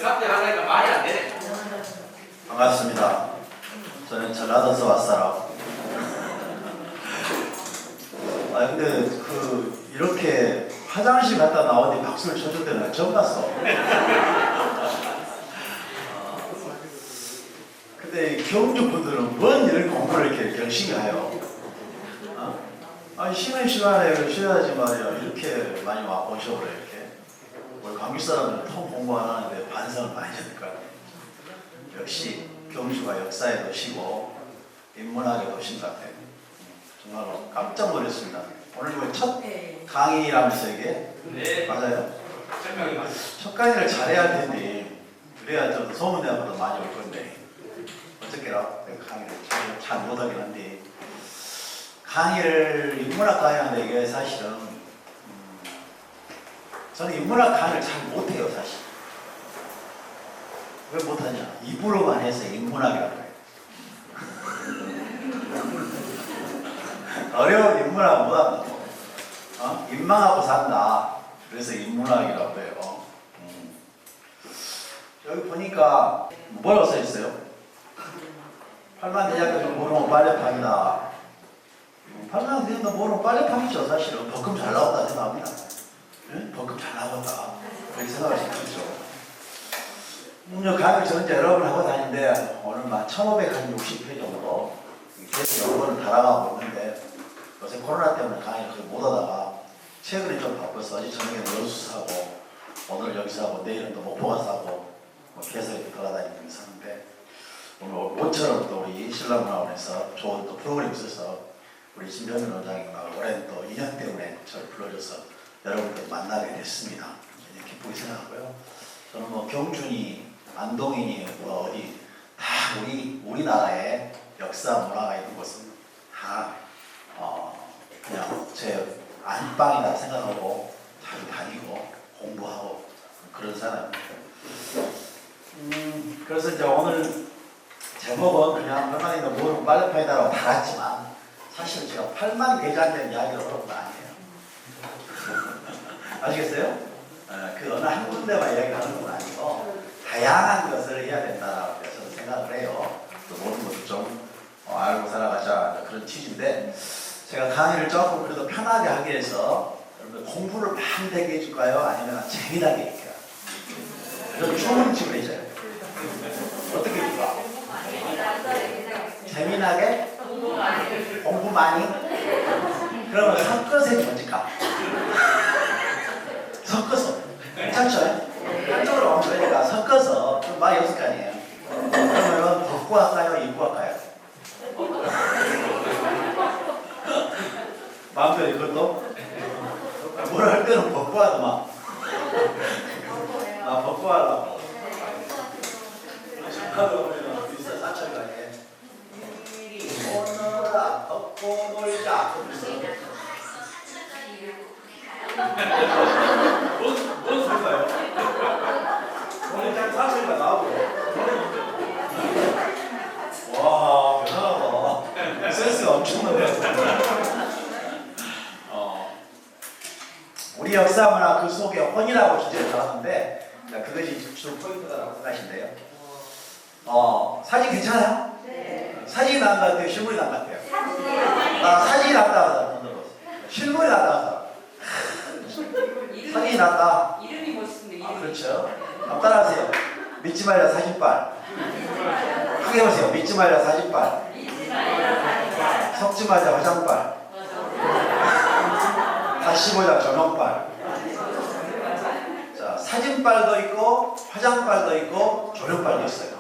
답변하니까 말이 안 되네. 반갑습니다. 저는 전라도에서 왔어요. 근데 이렇게 화장실 갔다 나오니 박수를 쳐줄 때는 처음 봤어. 근데 경주 분들은 뭔 이런 공부를 이렇게 열심히 해요. 아니 쉬는 시간에 쉬어야지 말이야. 이렇게 많이 와 보셔 그래 이렇게. 우리 강주 사람들은 통 공부 안 하는데 반성을 많이 해야 될 것 같아요. 역시 경주가 역사의 도시고 인문학의 도시인 것 같아요. 정말로 깜짝 놀랐습니다. 오늘 이거 첫 강의라면서 이게? 네. 맞아요. 설명이 맞아요. 첫 강의를 잘해야 할 텐데 그래야 좀 소문내보다 많이 올 건데 어떻게라 강의를 잘 못하긴 한데 강의를 인문학 강의하는데 이게 사실은 저는 인문학 강의를 잘 못해요 사실. 왜 못하냐? 입으로만 해서 인문학이라고 해요. 어려운 인문학 못한다고. 인망하고 산다. 그래서 인문학이라고 해요. 여기 보니까 뭐라고 써있어요? 팔만대장경도 모르면 빨래판이다. 팔만대장경도 모르면 빨래판이죠 사실은. 덕금 잘 나왔다 생각합니다. 응? 덕금 잘 나왔다. 그렇게 생각할 수 있죠. 강의 저 혼자 여러 번 하고 다니는데 오늘만 1560회 정도 계속 여러 번을 달아가고 있는데 요새 코로나 때문에 강의를 거의 못 하다가 최근에 좀 바빠서 어제 저녁에는 여수 사고 오늘 여기서 하고 내일은 또 목포 가서 하고 계속 이렇게 돌아다니면서 하는데 오늘 모처럼 또 우리 신랑문화원에서 좋은 또 프로그램이 있어서 우리 진병민 원장님과 오랜 또 인연 때문에 저를 불러줘서 여러분들 만나게 됐습니다. 굉장히 기쁘게 생각하고요. 저는 뭐 경준이 안동이니 뭐 어디 다 우리나라의 역사 문화가 있는 곳은 다 그냥 제 안방이다 생각하고 자주 다니고 공부하고 그런 사람입니다. 그래서 이제 오늘 제목은 그냥 팔만대장경 모르면 빨래판이다라고 달았지만 사실 제가 팔만대장경 이야기를 하는 건 아니에요. 아시겠어요? 그 어느 한 군데만 이야기하는 건 아니고 다양한 것을 해야 된다라고 저는 생각을 해요. 또 모든 것을 좀 알고 살아가자 그런 취지인데 제가 강의를 조금 그래도 편하게 하기 위해서 여러분들 공부를 많이 되게 해줄까요? 아니면 재미나게 해줄까요? 그런 좋은 집을 해줘요. 어떻게 해줄까? 재미나게? 공부 많이? 그러면 섞어서 해주면 어떨까? 섞어서. 괜찮죠? 한쪽으로 오면 되니까 섞어서 좀 많이 없을 거 아니에요. 그러면 덕구 할까요? 입구 할까요? 마음대로 이것도? 뭘 할 때는 덕구 하더만. 덕구 하려고. 하도 보면 비싸 사철가 아니에요. 오늘아 덕구 놀자. 뭔 소리가요? 오늘 딱 사실가 나오고. 와, 대단하다. 센스가 엄청나네. 우리 역사 문화 그 속에 혼이라고 주제를 달았는데 그것이 주 포인트다라고 생각하신대요. 사진 괜찮아요? 네. 사진이 나은 것 같아요? 실물이 나은 것 같아요? 사진이 낫다. 실물이 낫다. 사진이 낫다. 이름이 멋있는데. 그렇죠. 한번 따라하세요. 믿지 말라 사진빨. 크게 해보세요. 믿지 말라 사진빨. 섞지 말자 화장빨. 다시 보자 조명빨. 자, 사진빨도 있고 화장빨도 있고 조명빨도 있어요.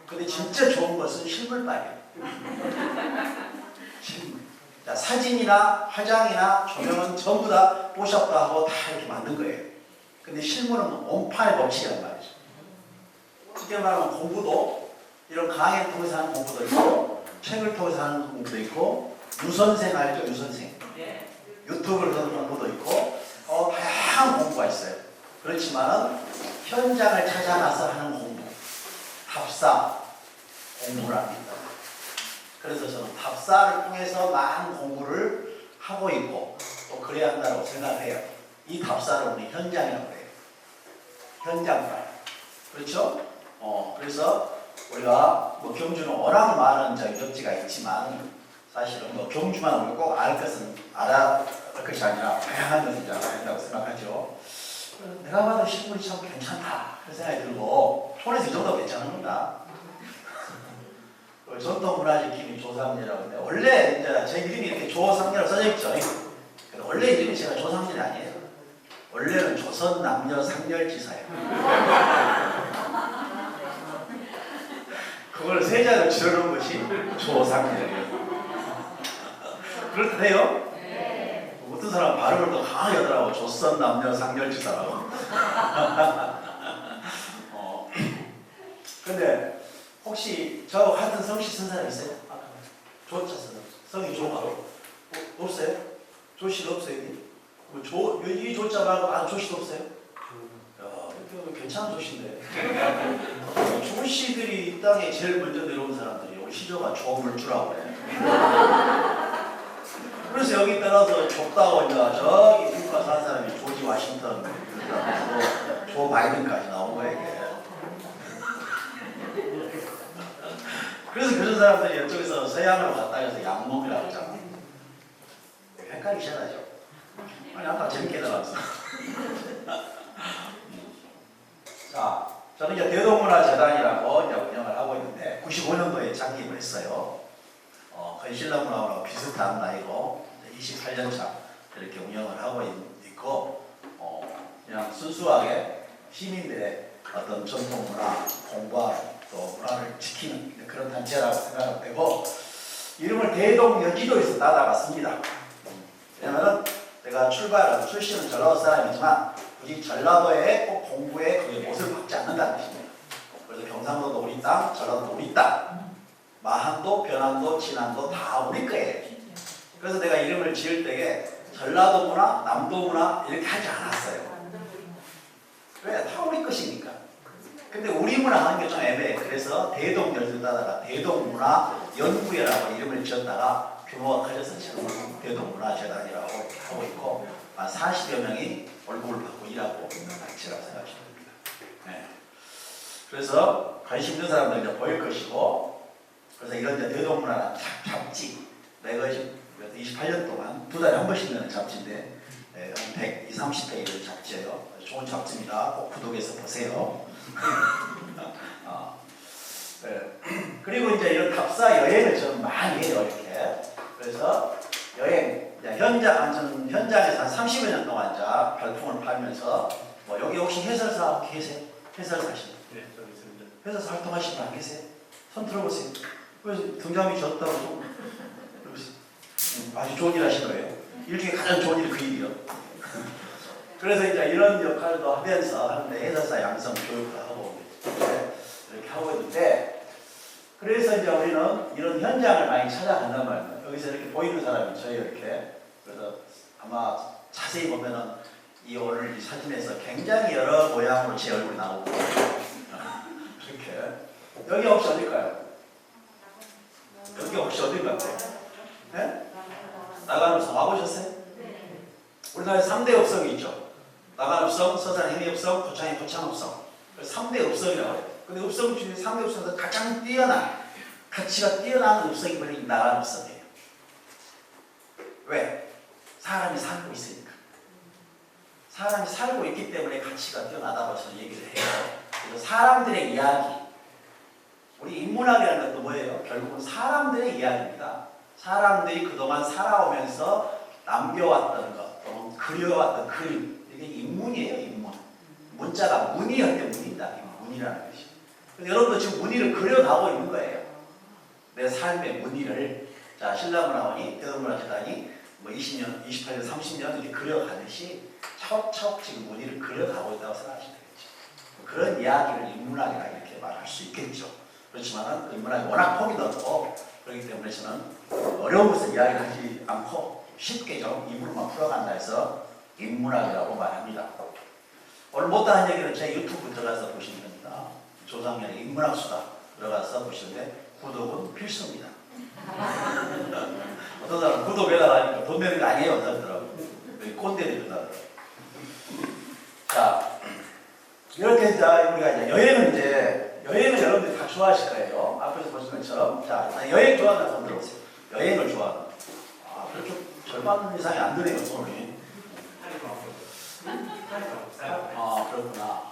근데 진짜 좋은 것은 실물빨이에요. 실물. 자, 사진이나 화장이나 조명은 전부 다 뽀샵도 하고 다 이렇게 만든 거예요. 근데 실물은 온판의 법칙이란 말이죠. 쉽게 말하면 공부도 이런 강의를 통해서 하는 공부도 있고 책을 통해서 하는 공부도 있고 유선생 알죠? 유선생. 유튜브를 하는 공부도 있고 다양한 공부가 있어요. 그렇지만 현장을 찾아가서 하는 공부, 답사 공부랍니다. 그래서 저는 답사를 통해서 많은 공부를 하고 있고 또 그래야 한다고 생각을 해요. 이 답사를 우리 현장이라고 해요. 현장빨. 그렇죠? 그래서 우리가 뭐 경주는 워낙 많은 유적지가 있지만 사실은 뭐 경주만 우리가 꼭 알 것이 아니라 다양한 것을 이제 알아야 한다고 생각하죠. 내가 봐도 신분이 참 괜찮다 그런 생각이 들고 손에서 이 정도 괜찮은 겁니다. 전통문화재기미 조상렬이라고 하는데 원래 이제 제 이름이 이렇게 조상렬 써져 있죠. 원래 이름이 제가 조상렬이 아니에요. 원래는 조선 남녀 상렬지사예요. 그걸 세자로 지어놓은 것이 조상렬이에요. 그렇대요? 네. 어떤 사람 발음을 더 강하게 하더라고. 조선 남녀 상렬지사라고. 근데 혹시 저 같은 성씨 쓴 사람 있어요? 조자 쓴 성이 조가 없어요? 조씨도 없어요? 이 조자 말고 조씨도 없어요? 이거 괜찮은 조씨인데. 조씨들이 이 땅에 제일 먼저 내려온 사람들이 우리 시조가 조물주라고 그래. 그래서 여기 따라서 좁다고 이제 저기 미국가 사는 사람이 조지 워싱턴 조 바이든까지 나온 거예요 이게. 그래서 그런 사람들이 이쪽에서 서양으로 갔다 해서 양몽이라고 하잖아. 헷갈리시나죠? 아니 아까 재밌게 나왔어. 자, 저는 이제 대동문화재단이라고 이제 운영을 하고 있는데 95년도에 창립을 했어요. 거의 신라문화하고 비슷한 나이로 28년 차 이렇게 운영을 하고 있고 그냥 순수하게 시민들의 어떤 전통문화 공부하고 또 문화를 지키는 그런 단체라고 생각하면 되고 이름을 대동여지도에서 따라갔습니다. 왜냐하면 제가 출신은 전라도 사람이지만 굳이 전라도에 꼭 공부에 그게 못을 박지 않는다는 뜻입니다. 그래서 경상도도 우리 땅, 전라도도 우리 땅, 마한도, 변안도, 진안도 다 우리 거예요. 그래서 내가 이름을 지을 때에 전라도 문화, 남도 문화 이렇게 하지 않았어요. 왜? 다 우리 것이니까. 근데 우리 문화 하는 게 좀 애매해. 그래서 대동여지도 따다가 대동문화연구회라고 이름을 지었다가 규모가 커져서 지금 대동문화재단이라고 하고 있고 한 40여 명이 월급을 받고 일하고 있는 단체라고 생각하시면 됩니다. 네. 그래서 관심 있는 사람들 이제 보일 것이고 그래서 이런 이제 대동문화 잡지 매거진 28년 동안 2달에 한 번씩 내는 잡지인데 한 120, 30회 이런 잡지예요. 좋은 잡지입니다. 꼭 구독해서 보세요. 네. 그리고 이제 이런 답사 여행을 저는 많이 해요 이렇게. 그래서 여행 현장에서 한 30여 년 동안 발품을 팔면서 뭐 여기 혹시 해설사 계세요? 해설사시죠? 네, 저기 있습니다. 해설사 활동하시는 분 안 계세요? 손 들어보세요. 그래서 등장이 졌다고 좀 아주 좋은 일 하신 거예요. 일 중에 가장 좋은 일이 그 일이요. 그래서 이제 이런 역할도 하면서 하는데 해설사 양성 교육도 하고 이렇게 하고 있는데 그래서 이제 우리는 이런 현장을 많이 찾아간단 말이에요. 여기서 이렇게 보이는 사람이 저희 이렇게 그래서 아마 자세히 보면은 이 오늘 이 사진에서 굉장히 여러 모양으로 제 얼굴이 나오고 이렇게 여기 혹시 어딜까요? 여기 혹시 어딜 같아요? 네? 나간읍성 와보셨어요? 우리나라에 3대 읍성이 있죠. 나간읍성, 서산 해미읍성, 고창의 고창읍성. 3대 읍성이라고 해요. 근데 읍성 중에 3대 읍성에서 가장 가치가 뛰어난 읍성이 바로 나간읍성이에요. 왜? 사람이 살고 있으니까. 사람이 살고 있기 때문에 가치가 뛰어나다고 저는 얘기를 해요. 그래서 사람들의 이야기. 우리 인문학이라는 것도 뭐예요? 결국은 사람들의 이야기입니다. 사람들이 그동안 살아오면서 남겨왔던 것, 또는 그려왔던 그림. 이게 인문이에요, 인문. 문자가 문이할 때 문이다. 문이라는 것이. 그래서 여러분도 지금 문의를 그려가고 있는 거예요. 내 삶의 문의를. 자, 신라문화원이, 대동문화재단이 뭐 20년, 28년, 30년 이렇게 그려가듯이 차곡차곡 지금 문의를 그려가고 있다고 생각하시면 되겠죠. 그런 이야기를 인문학이라 이렇게 말할 수 있겠죠. 그렇지만 인문학이 워낙 폭이 넓고 그렇기 때문에 저는 어려운 것을 이야기를 하지 않고 쉽게 좀 이물만 풀어간다 해서 인문학이라고 말합니다. 오늘 못다한 얘기는 제 유튜브 들어가서 보시면 됩니다. 조상렬의 인문학 수다 들어가서 보시는데 구독은 필수입니다. 어떤 사람은 구독해달라 하니까 돈 내는 거 아니에요. 그러더라고요. 꼰대들이 그러더라고요. 자, 이렇게 우리가 이제 여행을 여러분들이 다 좋아하실 거예요. 앞에서 보신 것처럼. 자, 여행 좋아하는 손 들어보세요. 여행을 좋아하는. 그렇게 절반 이상이 안 되네요, 손이. 그렇구나.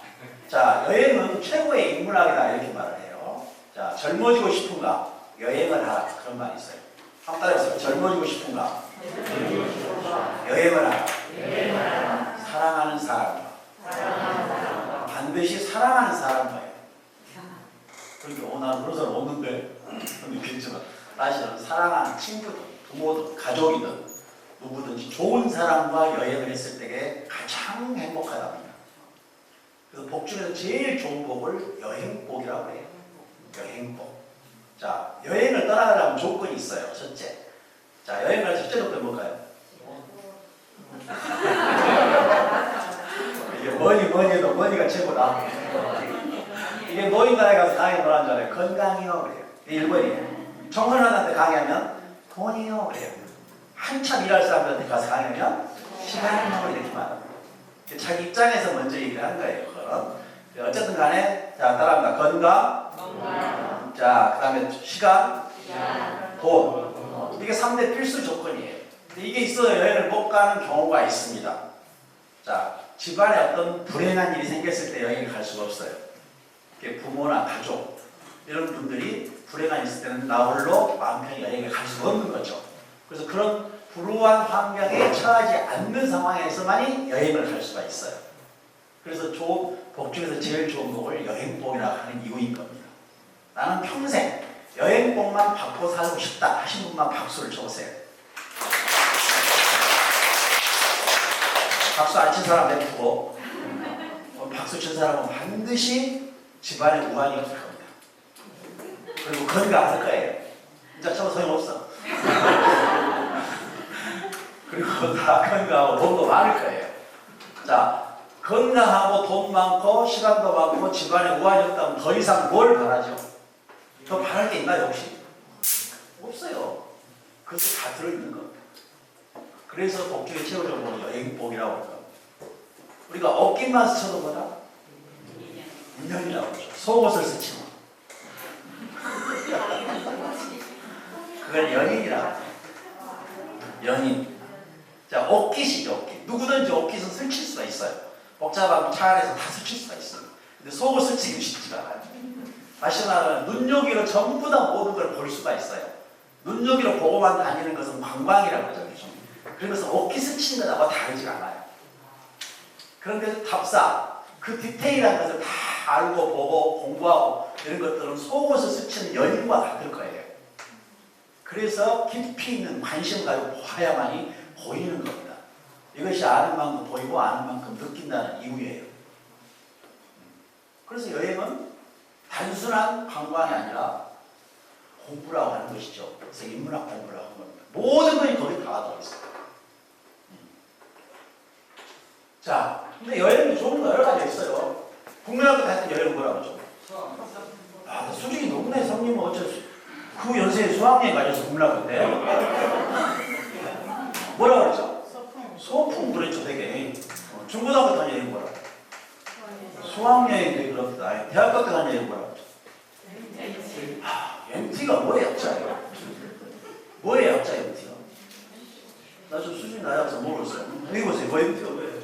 자, 여행은 최고의 인문학이다 이렇게 말을 해요. 자, 젊어지고 싶은가? 여행을 하라. 그런 말이 있어요. 한번 따라해보세요. 젊어지고 싶은가? 여행을 하라. 사랑하는 사람과 반드시 사랑하는 사람과예요. 그러니까 나는 그런 사람 없는데 그렇지만 사실은 사랑하는 친구든 부모든 가족이든 누구든지 좋은 사람과 여행을 했을 때에 가장 행복하답니다. 그래서 복 중에서 제일 좋은 복을 여행복이라고 해요. 여행복. 자, 여행을 떠나가려면 조건이 있어요. 첫째. 자, 여행 갈 첫째 조건이 뭘까요? 이게 뭐니 해도 머니가 최고다. 이게 노인단에 가서 강의 뭐라는 줄 알아요? 건강이요 그래요. 이게 1번이에요. 청소년한테 강의하면 돈이요 그래요. 한참 일할 사람들한테 가서 강의하면 시간이요 이렇게 말합니다. 자기 입장에서 먼저 얘기를 하는 거예요. 그건. 어쨌든 간에 자 따라합니다. 건강, 자 그 다음에 시간, 돈. 이게 3대 필수 조건이에요. 근데 이게 있어야 여행을 못 가는 경우가 있습니다. 자, 집안에 어떤 불행한 일이 생겼을 때 여행을 갈 수가 없어요. 부모나 가족 이런 분들이 불행한 일이 있을 때는 나 홀로 마음 편히 여행을 갈 수가 없는 거죠. 그래서 그런 불우한 환경에 처하지 않는 상황에서만이 여행을 갈 수가 있어요. 그래서 복 중에서 제일 좋은 복을 여행복이라고 하는 이유인 겁니다. 나는 평생 여행복만 받고 살고 싶다 하신 분만 박수를 쳐보세요. 박수 안 친 사람 내두고 박수 친 사람은 반드시 집안에 우환이 없을 겁니다. 그리고 건강할 거예요. 진짜 쳐도 소용없어. 그리고 다 건강하고 돈도 많을 거예요. 자, 건강하고 돈 많고 시간도 많고 집안에 우환이 없다면 더 이상 뭘 바라죠? 더 바랄 게 있나요 혹시? 없어요. 그것도 다 들어있는 겁니다. 그래서 복중의 최고적으로 여행복이라고 합니다. 우리가 어깨만 스쳐도 뭐다? 인연이라고 하죠. 속옷을 스치면 그걸 연인이라고 해요. 연인. 자, 옷깃이죠, 옷깃. 누구든지 옷깃은 스칠 수가 있어요. 복잡한 차 안에서 다 스칠 수가 있어요. 근데 속을 스치기 쉽지가 않아요. 다시 말하면 눈여기로 전부 다 모든 걸 볼 수가 있어요. 눈여기로 보고만 다니는 것은 관광이라고 하죠. 그러면서 옷깃 스치는 것하고 다르지 않아요. 그런데 답사, 그 디테일한 것을 다 알고 보고 공부하고 이런 것들은 속옷을 스치는 연인과 같을 거예요. 그래서 깊이 있는 관심을 가지고 보아야만이 보이는 겁니다. 이것이 아는 만큼 보이고 아는 만큼 느낀다는 이유예요. 그래서 여행은 단순한 관광이 아니라 공부라고 하는 것이죠. 그래서 인문학 공부라고 하는 겁니다. 모든 것이 거기 다 들어있어요. 자, 근데 여행이 좋은 거 여러 가지 있어요. 국민학교 다닐 때 여행은 뭐라고 하죠? 수준이 높네. 성님은 어쩔 수. 그 연세에 수학여행 가셔서 국민학교 때 뭐라고 그랬죠? 소풍 그랬죠 되게. 중고등학교 다닐 여행 뭐라고? 수학여행 되게 그렇다. 대학교 때 다닐 여행 뭐라고? MT가 뭐예요, 약자예요? 뭐예요, 약자 MT가? 나 좀 수준이 낮아서 모르겠어요. 여기 보세요. 뭐 MT가 뭐예요?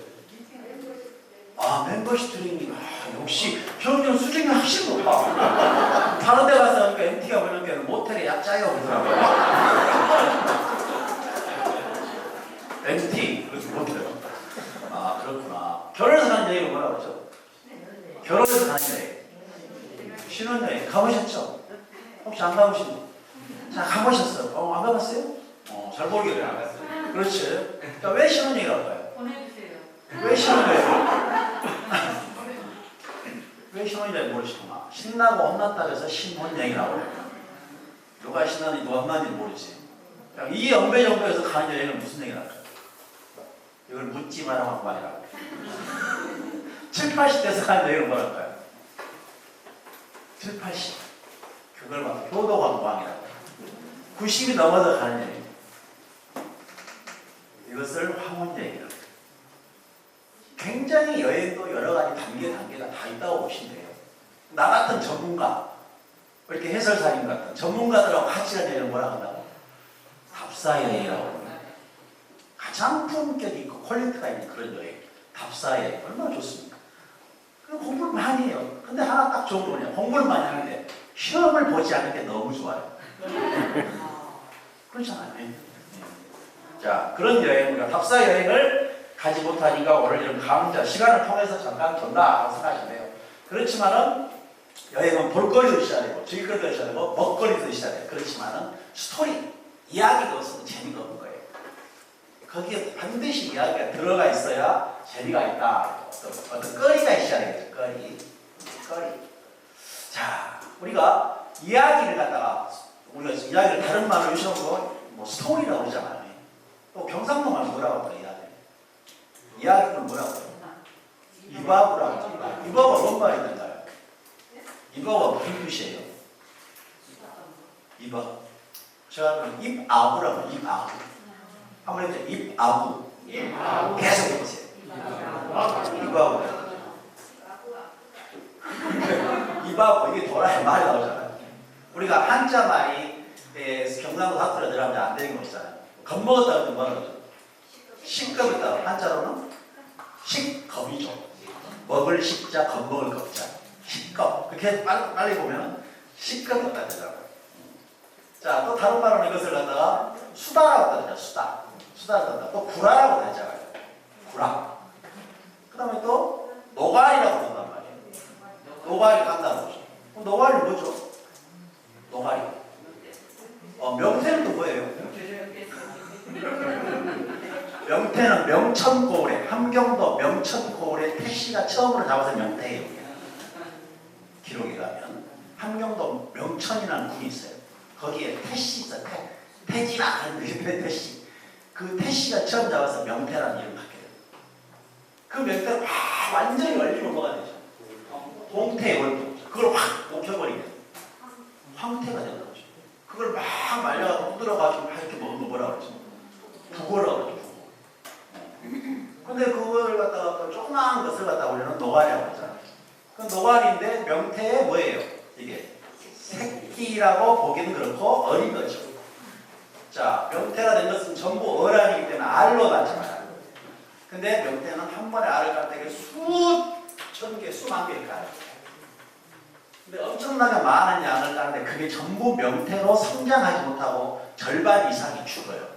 멤버십 트레이닝. 역시 평균 수준이 훨씬 높아. 다른 데 가서 하니까 MT가 뭐냐면 모텔에 약자예요 그러더라고요. MT 그래서 모텔. 그렇구나. 결혼해서 가는 여행은 뭐라고 그러죠? 결혼해서 가는 여행. 신혼여행 가보셨죠? 혹시 안 가보신 분? 자, 가보셨어요? 안 가봤어요? 잘 모르겠어요. 안 갔어요. 그렇지. 그러니까 왜 신혼여행이라고 할까요? 보내주세요. 왜 신혼여행? 왜 신혼여행 모르시구나. 신나고 혼났다 해서 신혼여행이라고 해요. 누가 신나는지 누가 혼나는지 모르지. 이 연배정도에서 가는 여행은 무슨 여행이라고 해요? 이걸 묻지 마라 하고 말이라고. 7, 80대에서 가는 여행은 뭐랄까요? 7, 80. 그걸 막 효도관광이라고. 90이 넘어서 가는 여행. 이것을 황혼여행이라고. 굉장히 여행도 여러 가지 단계가 다 있다고 보시면 돼요. 나 같은 전문가, 이렇게 해설사님 같은 전문가들하고 같이 가는 뭐라고 한다고? 답사여행이라고 합니다. 가장 품격 있고 퀄리티가 있는 그런 여행. 답사여행. 얼마나 좋습니까? 그럼 공부를 많이 해요. 근데 하나 딱 좋은 거 뭐냐? 공부를 많이 하는데 시험을 보지 않는 게 너무 좋아요. 그렇잖아요. 자, 그런 여행, 우리가 답사 여행을 가지 못하니까 오늘 이런 강좌, 시간을 통해서 잠깐 돈다 생각하시면 돼요. 그렇지만은 여행은 볼거리도 있어야 되고, 즐길거리도 있어야 되고, 먹거리도 있어야 돼요. 그렇지만은 스토리, 이야기가 없으면 재미가 없는 거예요. 거기에 반드시 이야기가 들어가 있어야 재미가 있다. 어떤 거리가 있어야 되겠죠. 거리. 자, 우리가 이야기를 갖다가 우리가 이야기를 다른 말로 유시하고 뭐 스토리라고 그러잖아요. 또 경상도 말 뭐라고 할까 이야기를 뭐라고 해요? 이바브라고 하죠. 이바브 어떤 말이 있는가요? 이바브 무슨 뜻이에요? 이바브. 제가 그럼 입아부라고 입아부. 한번 해보세요. 입아부. 계속 해보세요. 이바브. 이바브 이게 도라의 말이 나오잖아요. 우리가 한자 말이 경상도 사투리에 들어가면 안 되는 거 있잖아요. 겁먹었다 그러면 뭐라 그러죠? 식겁이다. 한자로는 식겁이죠. 먹을 식자, 겁먹을 겁자. 식겁. 그렇게 빨리 보면 식겁이다 되잖아요. 자, 또 다른 말로는 이것을 갖다가 수다라고 하죠. 수다를 갖다가 또 구라라고 하잖아요. 구라. 그 다음에 또 노가리라고 한단 말이에요. 노가리 간다는 거죠. 노가리는 뭐죠? 노가리. 명태는 또 뭐예요? 명태는 명천고을에, 함경도 명천고을에 태씨가 처음으로 잡아서 명태예요. 기록에 가면 함경도 명천이라는 군이 있어요. 거기에 태씨 있어요. 태지라 하는 태씨. 그 태씨가 처음 잡아서 명태라는 이름을 갖게 돼요. 그 명태를 완전히 얼리면 뭐가 되죠? 동태 월부. 그걸 확 녹여버리면 황태가 되는 거죠. 그걸 막 말려가지고 부드러워가지고 이렇게 먹으면 뭐라고 그러죠? 북어라고 그러죠. 근데 그걸 갖다가 조그마한 것을 갖다가 우리는 노가리라고 하잖아요. 그 노가리인데 명태에 뭐예요? 이게 새끼라고 보기는 그렇고 어린 거죠. 자, 명태가 된 것은 전부 어란이기 때문에 알로 낳잖아요. 근데 명태는 한 번에 알을 깔 때 수천 개, 수만 개를 깔아요. 근데 엄청나게 많은 양을 따는데 그게 전부 명태로 성장하지 못하고 절반 이상이 죽어요.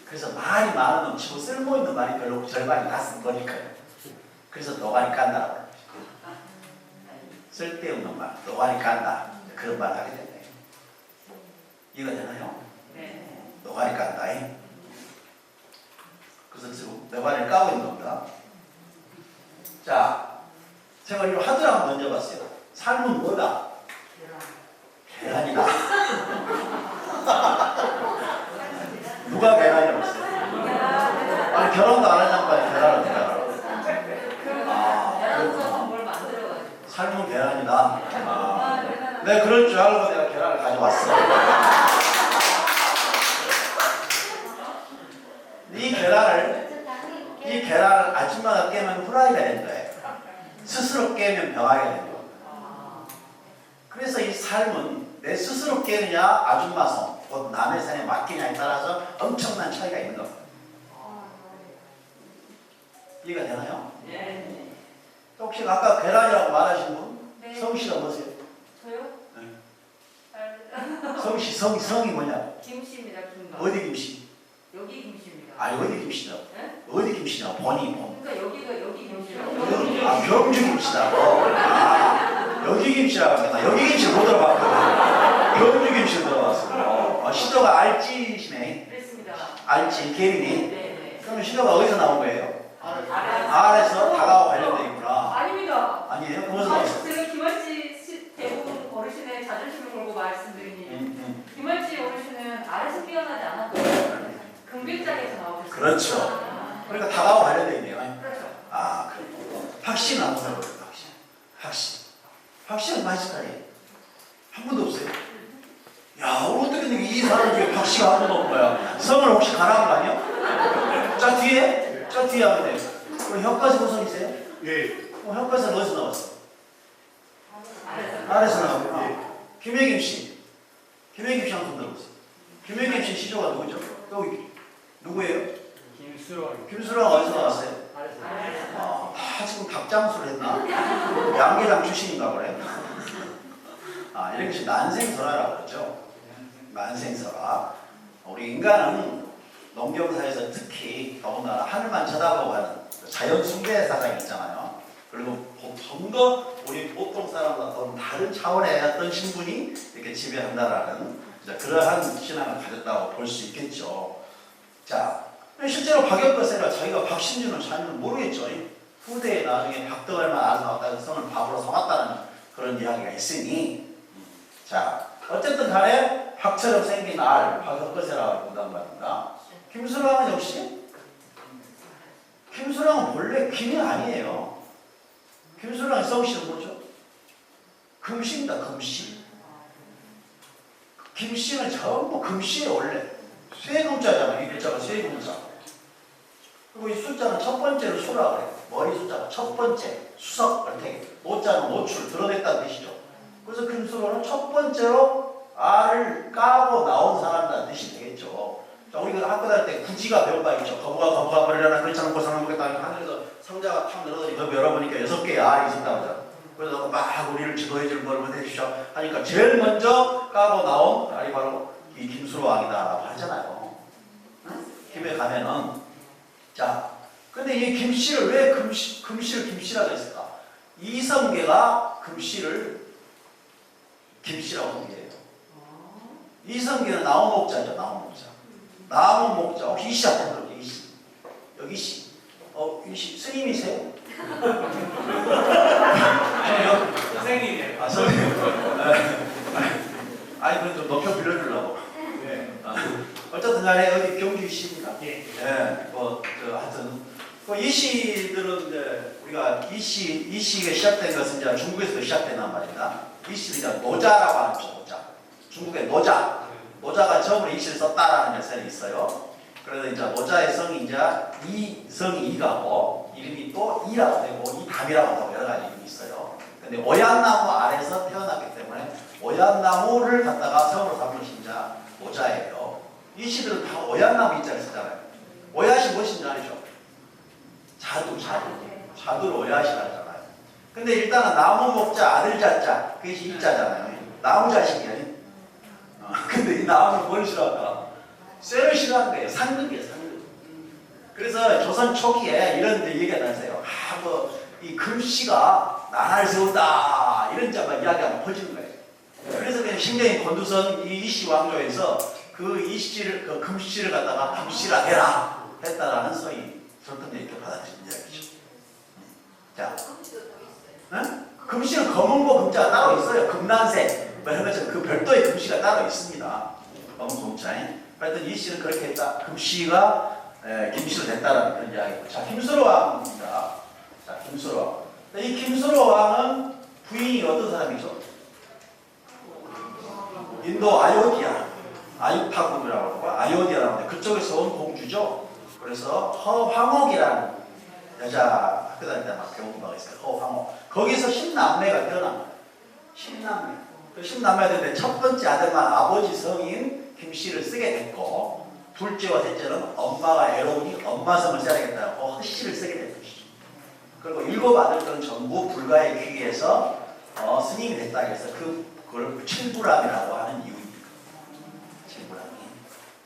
그래서 말이 많은 놈 치고 쓸모있는 말이 별로 절반이 다 쓴 거니까요. 그래서 노가리 깐다라고 그러죠. 쓸데없는 말, 노가리 깐다. 그런 말 하게 되네요. 이해가 되나요? 네. 노가리 깐다. 그래서 지금 노가리를 까고 있는 겁니다. 자, 제가 이거 하드를 한번 던져봤어요. 삶은 뭐다? 계란이다. 누가 계란이라고 했어요? 아니, 결혼도 안 한 양반이 계란을 어떻게 알아? 삶은 계란이다. 내가 그럴 줄 알고 내가 계란을 가져왔어. 이 계란을 아침마다 깨면 후라이가 된 거예요. 스스로 깨면 병아리가 된 거예요. 그래서 이 삶은 내 스스로 깨느냐 아줌마성, 곧 남의 산에 맡기냐에 따라서 엄청난 차이가 있는 겁니다. 이해가 되나요? 네. 혹시 아까 계란이라고 말하신 분? 네. 성씨가 뭐세요? 저요? 네. 성씨, 성이 뭐냐? 김씨입니다. 김. 어디 김씨? 여기 김씨입니다. 아, 어디 김씨다? 네? 어디 김씨냐? 본이. 그러니까 여기 김씨라고. 아, 경주 김씨다. 여기 김씨라고 합니다. 여기 김씨 못 들어봤거든요. 경주 김씨 들어봤어. 시도가 알지시네. 그렇습니다. 알지, 계린이. 네. 그러면 시도가 어디서 나온 거예요? 알에서 다가와 관련되어 있구나. 아닙니다. 아니에요? 그것은 어디서? 제가 김할지 대부분 어르신의 자존심을 걸고 말씀드리니 김할지 어르신은 알에서 깨어나지 않았거든요. 금백작에서 나오셨어요. 그렇죠. 그러니까 다가와 관련되어 있네요. 그렇죠. 아, 그래. 확신 안 보는 거예요. 확신 얼마 있을까요? 한 분도 없어요. 야, 어떻게 이 사람 중에 박씨가 한 번도 없는 거야. 성을 혹시 가라한 거 아니야? 저 뒤에 하면 돼요. 우리 혀까지 무선이세요? 예. 혀까지는 어디서 나왔어? 아래서. 아래서 나왔구나. 김혜김 씨. 김혜김 씨 한번 들어보세요. 김혜김 씨 시조가 누구죠? 여기 누구예요? 김수로. 김수랑 어디서 나왔어요? 아래서. 다 지금 닭장수를 했나? 양계장 출신인가 그래? 이런 것이 난생설화라고 그러죠. 난생설화. 우리 인간은 농경사에서 특히 더군다나 하늘만 쳐다보고 하는 자연 숭배 사상이 있잖아요. 그리고 좀 더 우리 보통 사람과 더 다른 차원의 어떤 신분이 이렇게 지배한다라는 그러한 신앙을 가졌다고 볼 수 있겠죠. 자, 실제로 박역거세가 자기가 박신준을 자기는 모르겠죠. 후대에 나중에 박덕알만 알아서 성을 바보로 삼았다는 그런 이야기가 있으니, 자, 어쨌든 간에 박처럼 생긴 박역거세라고 본단 말입니다. 김수랑은 역시 김수랑은 원래 김이 아니에요. 김수랑의 성씨는 뭐죠? 금씨입니다. 금씨. 김씨는 전부 금씨예요. 원래 쇠금자잖아요. 이 글자가 쇠금자. 그리고 이 숫자는 첫 번째로 수라 그래요. 머리 숫자가 첫 번째 수석 이렇게 노자는 노출 드러냈다는 뜻이죠. 그래서 김수로는 첫 번째로 알을 까고 나온 사람이라는 뜻이 되겠죠. 자, 우리가 학교 다닐 때 구지가 배운 바 있죠. 거부가 버리려나 그렇지 않고 사랑하겠다 하늘에서 상자가 탁 늘어더니 더 열어보니까 6개의 알이 있었다고 하죠. 그래서 막 우리를 지도해줄 걸음을 해주셔 하니까 제일 먼저 까고 나온 알이 바로 이 김수로 왕이다라고 하잖아요. 응? 김에 가면은 자, 근데 이 김씨를 왜 금씨를 김씨라고 했을까? 이성계가 금씨를 김씨라고 한 게예요. 이성계는 나무목자죠. 나무목자. 나무목자. 혹시 이씨 한번 들어보세요. 이씨. 여기 씨. 이씨 스님이세요? 아니요. 선생님이에요. 선생님. 아니 그럼 좀 높여 빌려주려고. 네. 어쨌든 간에 어디 경주 이씨입니까? 예. 하여튼 이씨들은 이제 우리가 이씨가 시작된 것은 이제 중국에서도 시작된단 말입니다. 이씨는 이제 노자라고 하는 거죠. 노자. 중국의 노자가 처음으로 이씨를 썼다라는 열설이 있어요. 그래서 이제 노자의 성이 이제 성이 이가고 이름이 또 이라고 되고 이담이라고 한다고 여러 가지 이름이 있어요. 근데 오얏나무 아래서 태어났기 때문에 오얏나무를 갖다가 성으로 삼은 것이 이제 노자예요. 이씨들은 다 오얏나무 이자를 쓰잖아요. 오얏이 무엇인지 알죠? 자두를 오얏이라 하잖아요. 근데 일단은 나무 먹자 아들 자자 그것이 이자잖아요. 나무 자식이 아니. 근데 이 나무는 뭘 싫어할까? 쇠를 싫어하는 거예요. 상극이에요. 상극. 그래서 조선 초기에 이런 얘기가 나왔어요. 이 금씨가 나라를 세운다 이런 자만 이야기하면 퍼지는 거예요. 그래서 그냥 신경이 곤두선 이 이씨 왕조에서 그 이씨를 그 금씨를 갖다가 금씨라 해라 했다라는 소위 설득력 있게 받아들인 이야기죠. 자, 금씨는 검은고 금자가 따로 있어요. 금난색 뭐 이런 것처럼 그 별도의 금씨가 따로 있습니다. 검은고 금자에. 하여튼 이씨는 그렇게 했다. 금씨가 김씨로 됐다라는 그런 이야기고. 자, 김수로 왕입니다. 자, 김수로 왕. 이 김수로 왕은 부인이 어떤 사람이죠? 인도 아유타국이라고 하고 아요디아라고 하는데 그쪽에서 온 공주죠. 그래서 허황옥이라는 여자 학교 다닐 때 막 배운 바가 있어요. 허황옥. 거기서 10남매가 태어난 거예요. 10남매. 그 10남매가 되는데 첫 번째 아들만 아버지 성인 김씨를 쓰게 됐고 둘째와 셋째는 엄마가 애로우니 엄마 성을 써야겠다고 허씨를 쓰게 된 것이죠. 그리고 7 아들들은 전부 불가의 귀에서 스님이 됐다 해서 그걸 칠부람이라고 하는 이유입니다. 칠부람이.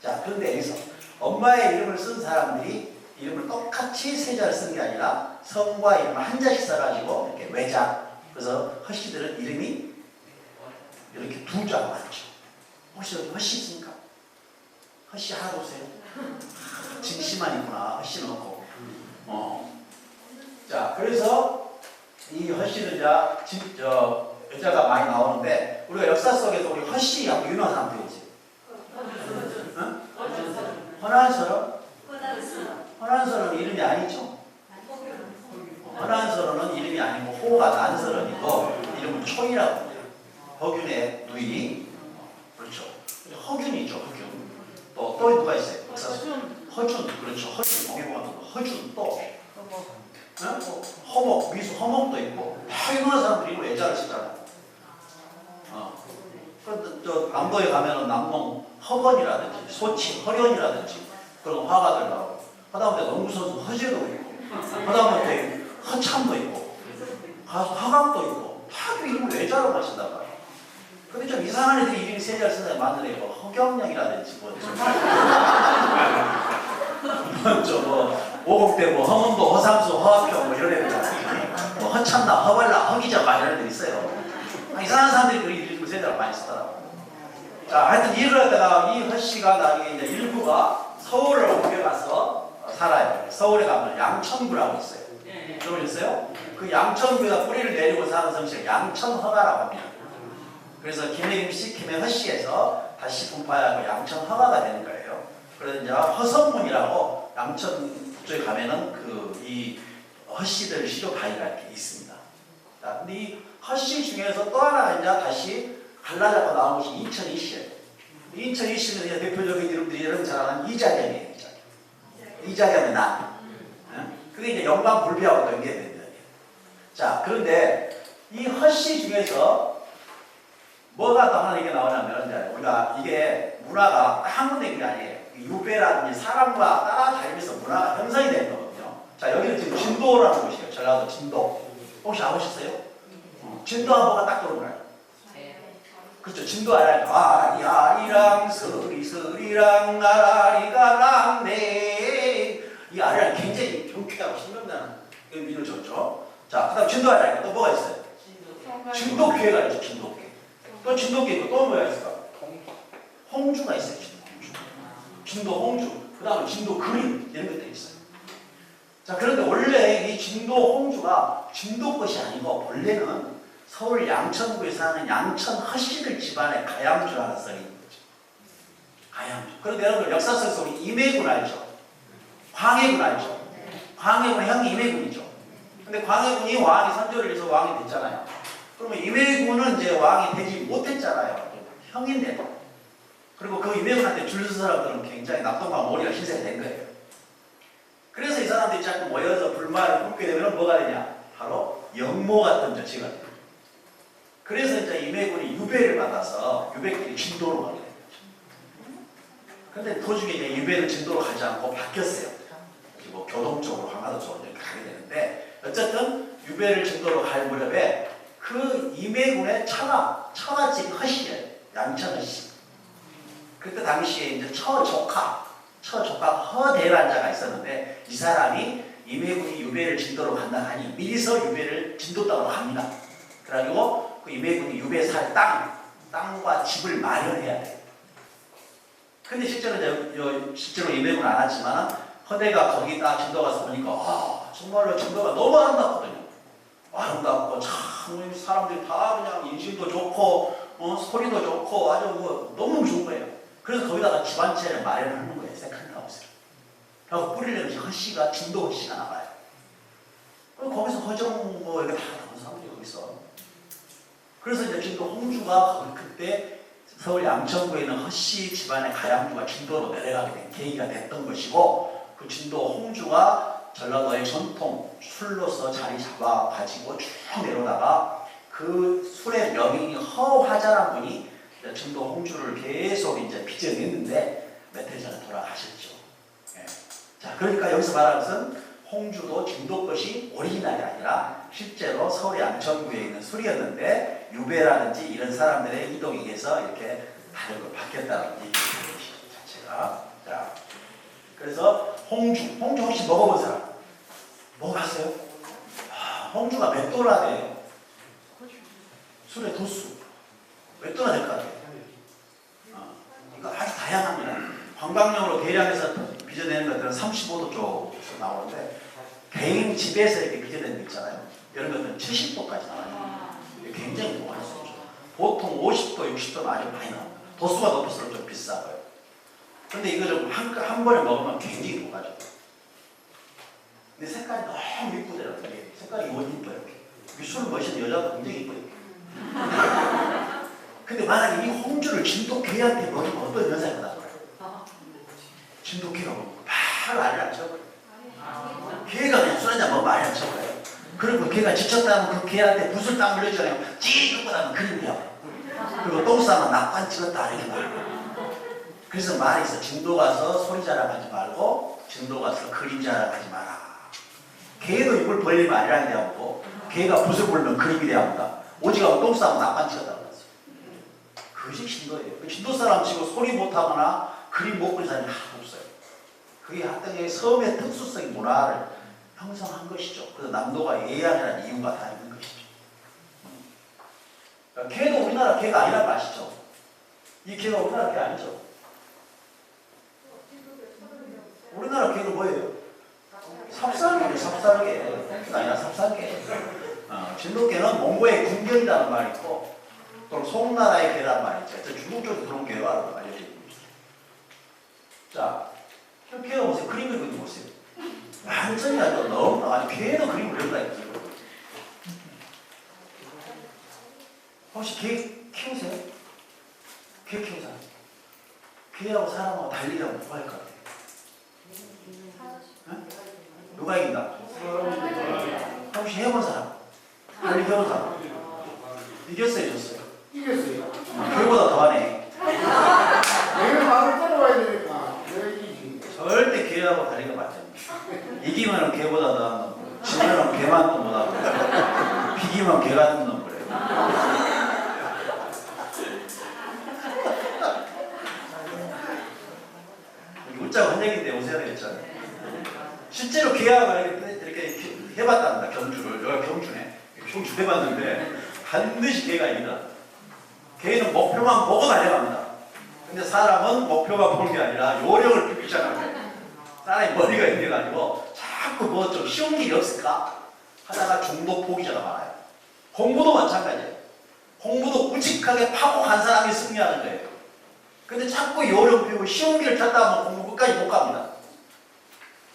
자, 그런데 여기서 엄마의 이름을 쓴 사람들이 이름을 똑같이 세 자를 쓴 게 아니라 성과 이름을 한 자씩 써가지고 이렇게 외자. 그래서 허씨들은 이름이 이렇게 2자가 많죠. 혹시 허씨 있습니까? 허씨 하나 보세요. 진씨만 있구나. 허씨는 없고. 자, 그래서 이 허씨는 여자가 많이 나오는데 우리가 역사 속에서 우리 허씨 하고 유명한 사람 되지. 응? 허난서론? 허난서론은 이름이 아니죠. 허난서론은 이름이 아니고 호가 난서론이고 이름은 초이라고 합니다. 허균의 누이. 그렇죠. 허균이죠. 허균. 또 누가 있어요? 허준. 그렇죠. 허준. 동해공화국 허준 또. 허목, 미수, 허목도 있고 다 유명한 사람들이 이거 외자를 쓰잖아요. 그런데 저 남도에 가면은 남농 허건이라든지 소치, 허련이라든지 그런 화가들 나오고 하다못해 농구선수 허재도 있고 하다못해 허참도 있고 가수 하강도 있고 다 이름을 외자로 마신단 말이에요. 근데 좀 이상한 애들이 이름이 세 자를 쓰는 애 많은데 뭐 허경영이라든지 뭐 오곡대 뭐 허문도 허삼수 허합평 뭐 이런 애들 뭐 허참나 허발라 허기자 막 이런 애들 있어요. 이상한 사람들이 그 이름을 세 자를 많이 쓰더라고요. 자, 하여튼 이걸 갖다가 이 허씨가 나중에 이제 일부가 서울을 옮겨가서 살아요. 서울에 가면 양천구라고 있어요. 들어보셨어요? 그 양천구에다 뿌리를 내리고 사는 성씨가 양천허가라고 합니다. 그래서 김해김씨, 김해허씨에서 다시 분파하고 양천허가가 되는 거예요. 그래서 이제 허성문이라고 양천 쪽에 가면은 이 허씨들 시조 바위가 이렇게 있습니다. 자, 근데 이 허씨 중에서 또 하나 이제 다시 갈라져서 나온 것이 인천이씨예요. 인천이씨는 이제 대표적인 이름들이 여러분 잘 아는 이자겸이에요. 이자겸의 난. 그게 이제 영광불비하고 연계됩니다. 자, 그런데 이 허씨 중에서 뭐가 더 하나 이게 나오냐면 이제 우리가 이게 문화가 한 군데 있는 게 아니에요. 유배라든지 사람과 따라다니면서 문화가 형성이 되는 거거든요. 자, 여기는 지금 진도라는 곳이에요. 전라도 진도. 혹시 아보셨어요? 진도 한번가 딱 들어오나요? 그렇죠. 진도 알아요. 아리아리랑 서리서리랑 아라리가 랑네. 이 아리랑 굉장히 경쾌하고 신명나는 의미를 줬죠. 자, 그 다음 진도 알아요. 또 뭐가 있어요? 진도교회가 있죠. 진도교회. 또 진도교회 있고 또 뭐가 있을까? 홍주가 있어요. 진도 홍주. 그 다음에 진도 그림 이런 것들이 있어요. 자, 그런데 원래 이 진도 홍주가 진도 것이 아니고 원래는 서울 양천구에 사는 양천 허씨들 집안의 가양주라는 썰이 있는 거죠. 가양주. 그런데 여러분 역사성 속에 임해군 알죠? 광해군 알죠? 광해군의 형이 임해군이죠. 근데 광해군이 왕이 선조를 해서 왕이 됐잖아요. 그러면 임해군은 이제 왕이 되지 못했잖아요. 형인데도. 그리고 그 임해군한테 줄 선 사람들은 굉장히 낙동과 머리가 희생된 거예요. 그래서 이 사람들이 자꾸 모여서 불만을 품게 되면 뭐가 되냐? 바로 영모 같은 조치가 돼요. 그래서 이제 임해군이 유배를 받아서 유배길이 진도로 가게 된 거죠. 그런데 도중에 이제 유배를 진도로 가지 않고 바뀌었어요. 뭐 교동 쪽으로 강화도 쪽으로 이렇게 가게 되는데 어쨌든 유배를 진도로 갈 무렵에 그 임해군의 처갓집이 허씨예요. 양천 허씨. 그때 당시에 이제 처조카 허대라는 자가 있었는데 이 사람이 임해군이 유배를 진도로 간다 하니 미리서 유배를 진도 땅으로 갑니다. 그래가지고 그 임해군이 유배 살 땅과 집을 마련해야 돼요. 근데 실제로 임해군은 안 왔지만 허대가 거기 딱 진도 가서 보니까 정말로 진도가 너무 아름답거든요. 아름답고 참 사람들이 다 그냥 인심도 좋고 소리도 좋고 아주 너무 좋은 거예요. 그래서 거기다가 집 한 채를 마련하는 거예요. 세컨하우스를. 그리고 뿌리려면 허씨가 진도 허씨가 나와요. 그리고 거기서 허정 이렇게 다 나온 사람들이 거기서. 그래서 이제 진도 홍주가 거기 그때 서울 양천구에 있는 허씨 집안의 가양주가 진도로 내려가게 된 계기가 됐던 것이고 그 진도 홍주가 전라도의 전통 술로서 자리 잡아가지고 쭉 내려오다가 그 술의 명인이 허화자란 분이 진도 홍주를 계속 이제 빚어냈는데 몇 해 전에 돌아가셨죠. 예. 자, 그러니까 여기서 말하는 것은 홍주도 진도 것이 오리지널이 아니라 실제로 서울 양천구에 있는 술이었는데 유배라든지 이런 사람들의 이동에 의해서 이렇게 다른 걸 바뀌었다는 얘기죠. 자체가. 자, 그래서 홍주 혹시 먹어본 사람? 먹어봤어요? 홍주가 몇 도나 돼요? 술의 도수 몇 도나 될 것 같아요? 이거 아주 다양합니다. 관광용으로 대량해서 빚어내는 것들은 35도 쪽에서 나오는데 개인 집에서 이렇게 빚어내는 거 있잖아요. 이런 것들은 70도까지 나와요. 굉장히 높아요. 보통 50도, 60도는 아주 많이 나옵니다. 도수가 높을수록 좀 비싸고요. 근데 이거 좀 한 번에 먹으면 굉장히 녹아져요. 근데 색깔이 너무 이쁘더라고요. 색깔이 너무 이뻐요. 술을 마시는 여자도 굉장히 이뻐요. 근데 만약에 이 홍주를 진돗개한테 먹으면 어떤 현상이 나타날까요? 진돗개가 먹고 바로 알을 안 쳐버려요. 개가 그냥 술 한잔 먹으면 말이 안 쳐요. 그리고 개가 지쳤다면 그 개한테 붓을 딱 물려주잖아요. 찌! 끄고 나면 그림이야. 그리고 똥 싸면 낙관 찍었다 이렇게 말이에요. 그래서 말이 있어. 진도 가서 소리 자랑하지 말고 진도 가서 그림 자랑하지 마라. 개도 입을 벌리면 아니라는 데하고 개가 붓을 불면 그림이 돼야 합니다. 오지가 똥 싸면 낙관 찍었다고 그랬어요. 그것이 진도예요. 진도 사람 치고 소리 못하거나 그림 못 그리는 사람이 하나도 없어요. 그게 하여튼 섬의 특수성의 문화를 형성한 것이죠. 그래서 남도가 예양이라는 이유가 다 있는 것이죠. 개도 우리나라 개가 아니란 거 아시죠? 이 개가 우리나라 개 아니죠? 우리나라 개는 뭐예요? 삽살개예요. 삽살개. 개가 아니라 삽살개. 진돗개는 몽고의 군견이라는 말이 있고 또 송나라의 개라는 말이 있죠. 중국 쪽에서 들어온 개가 알려져 있습니다. 자, 개가 보세요. 그림 그리고 있는 거 보세요. 완전히 아주 너무 아주 개도 그림을 그린다 이거죠. 혹시 개 키우세요? 개 키우세요? 개하고 사람하고 달리려면 누가 할 것 같아요? 누가 이긴다? 혹시 해본 사람? 달리해본 사람? 이겼어요, 졌어요? 이겼어요. 개보다 더하네. 내가 말을 따라와야 되니까 내가 이기지. 절대 개하고 다리가 맞잖아요. 이기면 개보다 더한 놈, 지면 개만 또 못하고, 비기면 개 같은 놈 그래요. 웃자고 한 얘기인데 오세요 되겠잖아요. 실제로 개하고 이렇게 해봤답니다. 경주를. 여기가 경주네. 경주 해봤는데 반드시 개가 이기다. 개는 목표만 보고 달려갑니다. 근데 사람은 목표만 보는 게 아니라 요령을 피기 시작합니다. 사람이 머리가 있는 게 아니고 자꾸 뭐 좀 쉬운 길이 없을까 하다가 중도 포기자가 많아요. 공부도 마찬가지예요. 공부도 우직하게 파고 간 사람이 승리하는 거예요. 근데 자꾸 요령 피우고 쉬운 길을 찾다 보면 공부 끝까지 못 갑니다.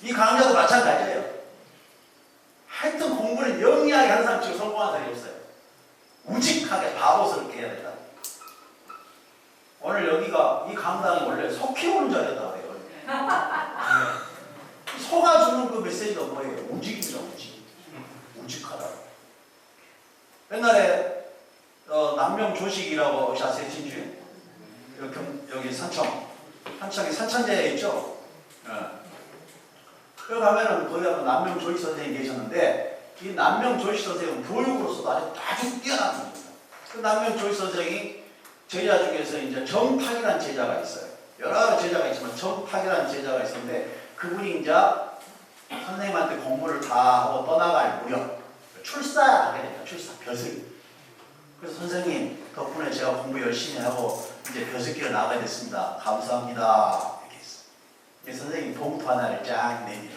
이 강좌도 마찬가지예요. 하여튼 공부는 영리하게 하는 사람 치고 성공한 사람이 없어요. 우직하게 바보스럽게 해야 된다. 오늘 여기가 이 강당이 원래 소 키우는 자리였다고 해요. 소가 주는 그 메시지가 뭐예요? 우직이죠, 우직. 우직하다. 옛날에 남명 조식이라고 혹시 아세요? 진주에? 여기 산청에 산천제에 있죠? 여기 가면은 거기 가면 남명 조식 선생님이 계셨는데 이 남명 조식 선생님은 교육으로서도 아주 뛰어난 분입니다. 그 남명 조식 선생이 제자 중에서 이제 정탁이라는 제자가 있어요. 여러 제자가 있지만 정탁이라는 제자가 있었는데 그분이 이제 선생님한테 공부를 다 하고 떠나갈 무렵 출사하게 됩니다. 출사, 벼슬. 그래서 선생님 덕분에 제가 공부 열심히 하고 이제 벼슬길을 나가게 됐습니다. 감사합니다. 이렇게 했어요. 선생님 봉투 하나를 쫙 내밀어.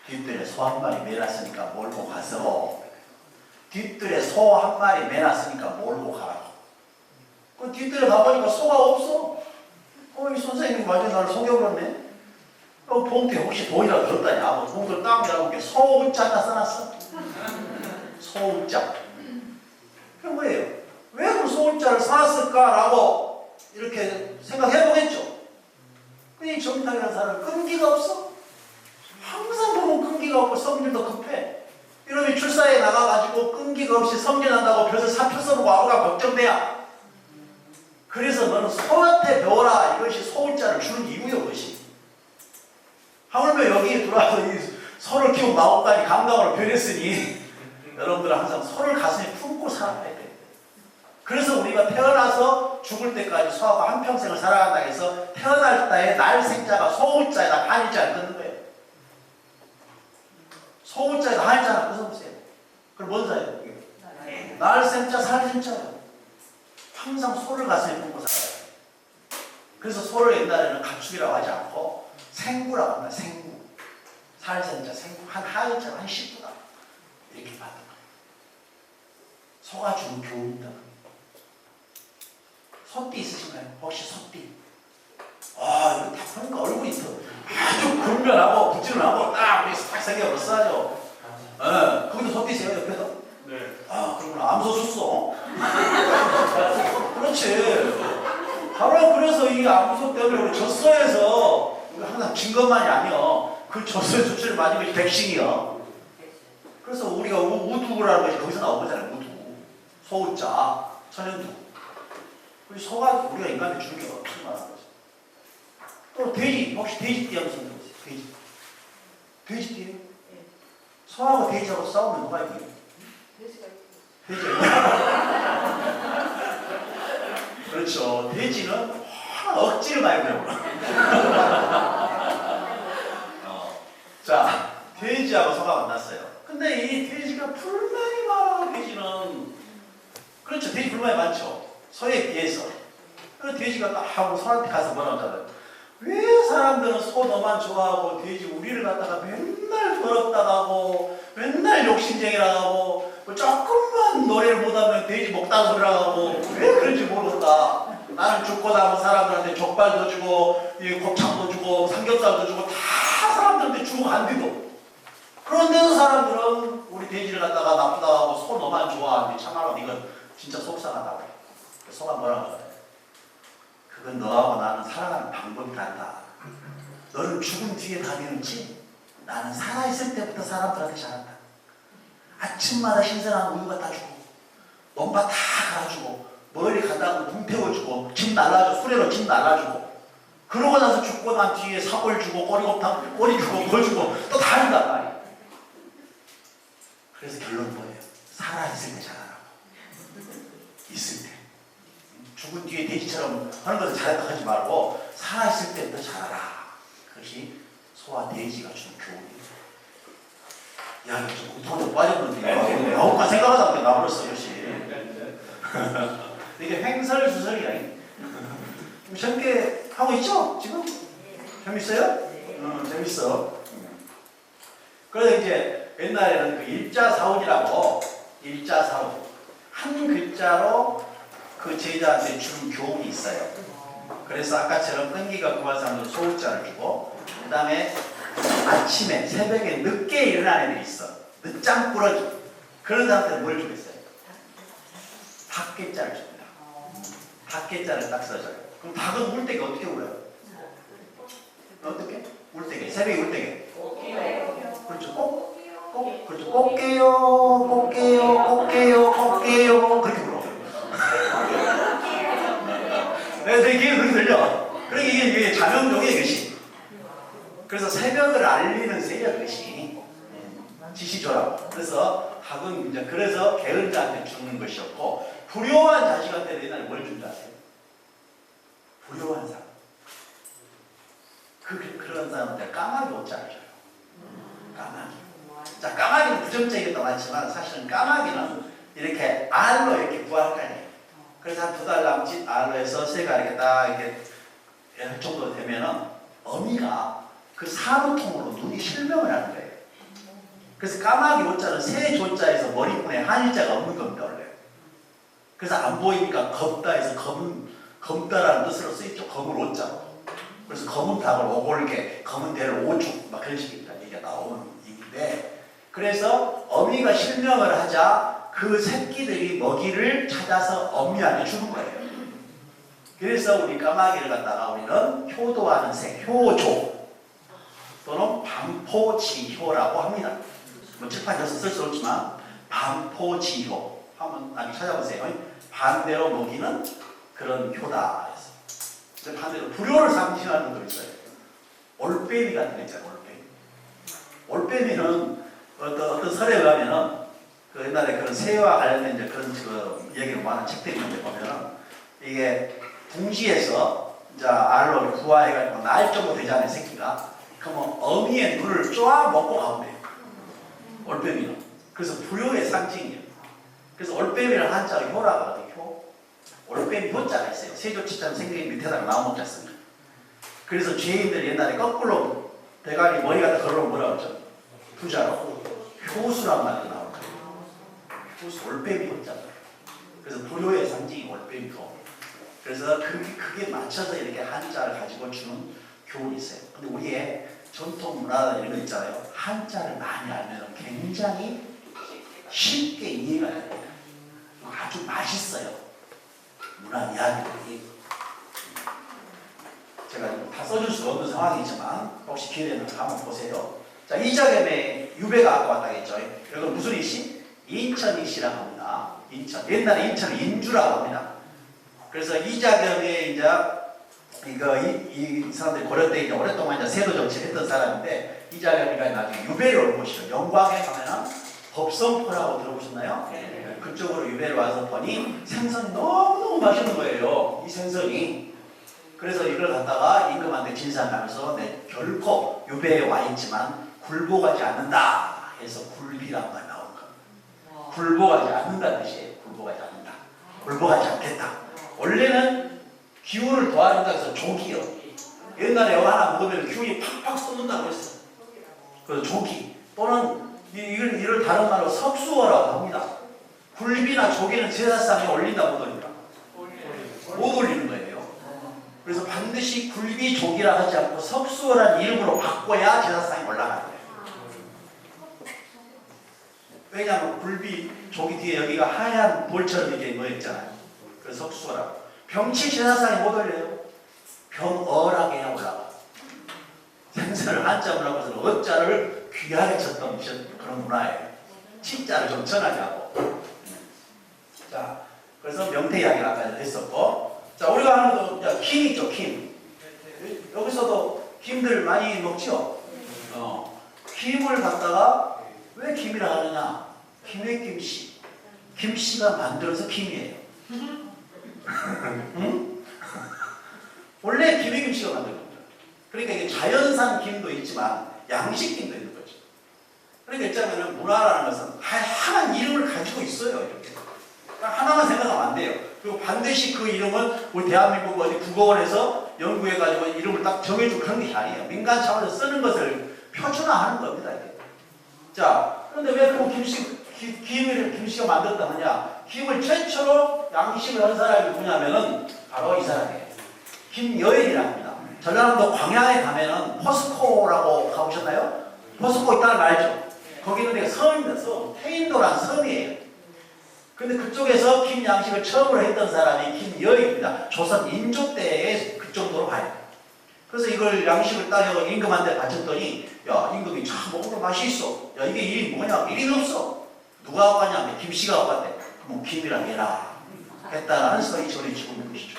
뒷뜰에 소 한 마리 매놨으니까 몰고 가서. 뒷뜰에 소 한 마리 매놨으니까 몰고 가라고. 그 뒷뜰에 가보니까 소가 없어. 이 선생님 완전 나를 속여버렸네. 봉투에 혹시 돈이라도 들었다냐? 뭐 봉투를 딱 열어보니까 소자 하나 써놨어. 소자. 그게 뭐예요? 왜 그 소자를 써놨을까라고 이렇게 생각해보겠죠. 이 정탁이라는 사람은 끈기가 없어. 항상 보면 끈기가 없고 성질도 급해. 이놈이 출사에 나가가지고 끈기가 없이 성질난다고 벼슬 사표 써보고 아우가 걱정돼야. 그래서 너는 소한테 배워라. 이것이 소자를 주는 이유요, 그것이. 하물며 여기에 들어와서 이 소를 키우고 마법까지 감당으로 변했으니 여러분들은 항상 소를 가슴에 품고 살아야 돼. 그래서 우리가 태어나서 죽을 때까지 소하고 한평생을 살아간다 해서 태어날 때에 날생자가 소자에다 한자를 끊는 거예요. 소자에다 한자를 끊어보세요. 그럼 뭔 자예요? 날생자, 살생자예요. 항상 소를 가슴에 품고 살아요. 그래서 소를 옛날에는 가축이라고 하지 않고 생구라고 합니다. 생구. 살생자, 생구. 한 하인자가 한 10구다. 이렇게 받는 거예요. 소가 주는 교훈이다. 소띠 있으신가요? 혹시 소띠? 이거 딱 보니까 얼굴이 아주 근면하고 부지런하고 딱 싹 생겨버렸어요. 거기도 소띠세요, 옆에도? 네. 그러구나. 암소 sus어. 그렇지. 바로 그래서 이 암소 때문에 우리 젖소에서 항상 진 것만이 아니요. 그 조선 수출을 맞은 것이 백신이요. 그래서 우리가 우두라는 것이 거기서 나온 거잖아요. 우두, 소우자, 천연두. 우리 소가 우리가 인간한테 주는 게 어떻게 말하는 거지? 또 돼지, 혹시 돼지띠 한번 생각해보세요. 돼지. 돼지띠예요? 소하고 돼지하고 싸우면 누가 이겨요? 돼지가. 그렇죠. 돼지는 억지를 많이 부려버려. 자, 돼지하고 소가 만났어요. 근데 이 돼지가 불만이 많아. 돼지는 그렇죠. 돼지 불만이 많죠. 소에 비해서. 그래서 돼지가 딱 하고 소한테 가서 뭐라고 하잖아요. 왜 사람들은 소 너만 좋아하고 돼지 우리를 갖다가 맨날 더럽다고 하고 맨날 욕심쟁이라고 하고 뭐 조금만 노래를 못하면 돼지 먹다는 소리라고 하고 왜 그런지 모르겠다. 나는 죽고 나면 사람들한테 족발도 주고 곱창도 주고 삼겹살도 주고 다 사람들한테 주고 간대도. 그런데도 사람들은 우리 돼지를 갖다가 나쁘다고 하고 소 너만 좋아하는데 참말로 이건 진짜 속상하다고. 소가 뭐라고 하래? 그건 너하고 나는 살아가는 방법이 다르다. 너는 죽은 뒤에 다니는지 나는 살아있을 때부터 사람들한테 잘한다. 아침마다 신선한 우유 갖다 주고 몸밥 다 갈아주고 멀리 간다고 붕 태워주고 집 날라주고 수레로 집 날라주고 그러고 나서 죽고 난 뒤에 사골 주고 꼬리곰탕 꼬리 주고 뭐 주고 또 다른단 말이야. 그래서 결론은 뭐예요? 살아있을 때 잘하라고. 있을 때. 죽은 뒤에 돼지처럼 하는 것을 잘했다 하지 말고 살아있을 때부터 잘하라. 그것이 소와 돼지가 주는 교훈이에요. 야, 이거 좀 공통으로 빠졌는데 나올까 생각하다 보니까 나버렸어 역시. 이게 횡설수설이야. 재밌게 하고 있죠? 지금? 재밌어요? 재밌어. 그래서 이제 옛날에는 그 일자사훈이라고 일자사훈 한 글자로 그 제자한테 주는 교훈이 있어요. 그래서 아까처럼 끈기가 구한 사람들 소자를 주고 그 다음에 아침에 새벽에 늦게 일어나는 애들이 있어. 늦잠 꾸러기. 그런 사람들은 뭘 주겠어요? 닭게자를 줍니다. 닭게자를 딱 써줘요. 그럼 닭은 울 때가 어떻게 울어요? 어떻게? 울 때게. 새벽에 울 때게. 그렇죠. 꼭 그렇죠. 꼭 깨요. 꼭 깨요. 꼭 깨요. 꼭 깨요. 그렇게 불어. 그래서 이게 그렇게 들려. 그러니까 이게 자명종이에요, 이것이. 그래서 새벽을 알리는 새야, 그것이. 지시조라고. 그래서 학은 이제 그래서 게을자한테 주는 것이었고, 불효한 자식한테 옛날에 뭘 준 줄 아세요? 불효한 사람. 그런 사람한테 까마귀 옷자를 줘요. 까마귀. 자, 까마귀는 부정적이었다고 하지만 사실은 까마귀는 이렇게 알로 이렇게 구할 거 아니에요. 그래서 한 2달 남짓 알로에서 새가 이렇게 딱 이렇게 할 정도 되면은 어미가 그 사료통으로 눈이 실명을 하는 거예요. 그래서 까마귀 옷자는 새 조자에서 머리끈에 한일자가 없는 겁니다, 원래. 그래서 안 보이니까 검다 해서 검다라는 뜻으로 쓰였죠. 검을 옷자로. 그래서 검은 닭을 오골개, 검은 대를 오죽, 막 그런 식입니다. 이게 나오는 얘기인데. 그래서 어미가 실명을 하자 그 새끼들이 먹이를 찾아서 어미한테 주는 거예요. 그래서 우리 까마귀를 갖다가 우리는 효도하는 새, 효조 또는 반포지효라고 합니다. 뭐 칠판에서 쓸 수 없지만 반포지효 한번 나중에 찾아보세요. 반대로 먹이는 그런 효다. 그래서 반대로 불효를 상징하는 것도 있어요. 올빼미 같은 거 있잖아요. 올빼미는 어떤 설에 의하면은 그 옛날에 그런 새와 관련된 이제 그런 그 얘기를 많은 책들이 있는데 보면은 이게 둥지에서 이제 알로 부화해가지고 날 정도 되잖아요, 새끼가. 그러면 어미의 눈을 쪼아 먹고 가면 돼요. 올빼미는. 그래서 불효의 상징이에요. 그래서 올빼미를 한자로 효라고 하거든요. 효. 올빼미 효자가 있어요. 세조치자는 생긴 밑에다가 나오지 않습니까? 그래서 죄인들 옛날에 거꾸로 대가리 머리가 걸어오면 뭐라고 하죠? 부자로. 효수란 말이 나올 거예요. 효수, 올빼미 효자가. 그래서 불효의 상징이 올빼미고. 그래서 그게 맞춰서 이렇게 한자를 가지고 주는 교훈이 있어요. 근데 우리의 전통 문화 이런 거 있잖아요. 한자를 많이 알면 굉장히 쉽게 이해가 됩니다. 아주 맛있어요. 문화 이야기들이. 제가 써줄 수 없는 상황이지만 혹시 기회되면 한번 보세요. 자, 이자겸의 유배가 아까 왔다 했죠. 이건 무슨 이시? 인천이시라고 합니다. 인천. 옛날에 인천을 인주라고 합니다. 그래서 이자겸의 이제 이 사람들이 고려 때 이제 오랫동안 이제 세도 정치를 했던 사람인데 이자겸이가 나중에 유배를 올 것이죠. 영광에 가면은 법성포라고 들어보셨나요? 네. 그쪽으로 유배를 와서 보니 생선이 너무너무 맛있는 거예요. 이 생선이. 그래서 이걸 갖다가 임금한테 진상하면서 내 결코 유배에 와 있지만 굴복하지 않는다 해서 굴비란 말 나온 겁니다. 굴복하지 않는다는 뜻이에요. 굴복하지 않는다. 굴복하지 않겠다. 원래는 기운을 도와준다 해서 조기요. 옛날에 이거 하나 먹으면 기운이 팍팍 쏟는다고 했어. 그래서 조기 또는 이걸 다른 말로 석수어라고 합니다. 굴비나 조기는 제사상에 올린다 못 올린다? 못 올리는 거예요. 그래서 반드시 굴비 조기라 하지 않고 석수어란 이름으로 바꿔야 제사상에 올라가는 거예요. 왜냐하면 굴비 조기 뒤에 여기가 하얀 돌처럼 이렇게 뭐 있잖아요. 그래서 석수어라고. 병치 제사상에 못 올려요. 병어라게 해야 올라가. 생선을 한자로 하고서 어자를 귀하게 쳤던 그런 문화예요. 치자를 좀 전하게 하고. 자, 그래서 명태 이야기를 아까 했었고. 자, 우리가 하는 또 김 있죠, 김. 여기서도 김들 많이 먹죠. 김을 갖다가 왜 김이라 하느냐? 김의 김씨. 김씨가 만들어서 김이에요. 응? 원래 김의 김씨가 만든 겁니다. 그러니까 이게 자연산 김도 있지만 양식 김도 있는 거죠. 그러니까 있자면은 문화라는 것은 하나만 이름을 가지고 있어요. 이렇게. 하나만 생각하면 안 돼요. 그리고 반드시 그 이름은 우리 대한민국 어디 국어원에서 연구해가지고 이름을 딱 정해주고 그런 게 아니에요. 민간 차원에서 쓰는 것을 표준화하는 겁니다. 이게. 자, 그런데 왜 그 김씨가 만들었다 하냐? 김을 최초로 양식을 한 사람이 누구냐면은 바로 이 사람이에요. 김여인이라고 합니다. 전라남도 광양에 가면은 포스코라고 가보셨나요? 포스코 있다는 거 알죠? 거기는 내가 섬입니다. 섬. 태인도라는 섬이에요. 근데 그쪽에서 김 양식을 처음으로 했던 사람이 김여인입니다. 조선 인조 때에 그 정도로 봐요. 그래서 이걸 양식을 따져 임금한테 바쳤더니 야, 임금이 참 먹으면 맛이 있어. 야, 이게 일이 뭐냐? 일이 없어. 누가 갖고 왔냐? 김씨가 갖고 왔대. 그럼 김이랑 해라. 했다라는 소리 지고 있는 것이죠.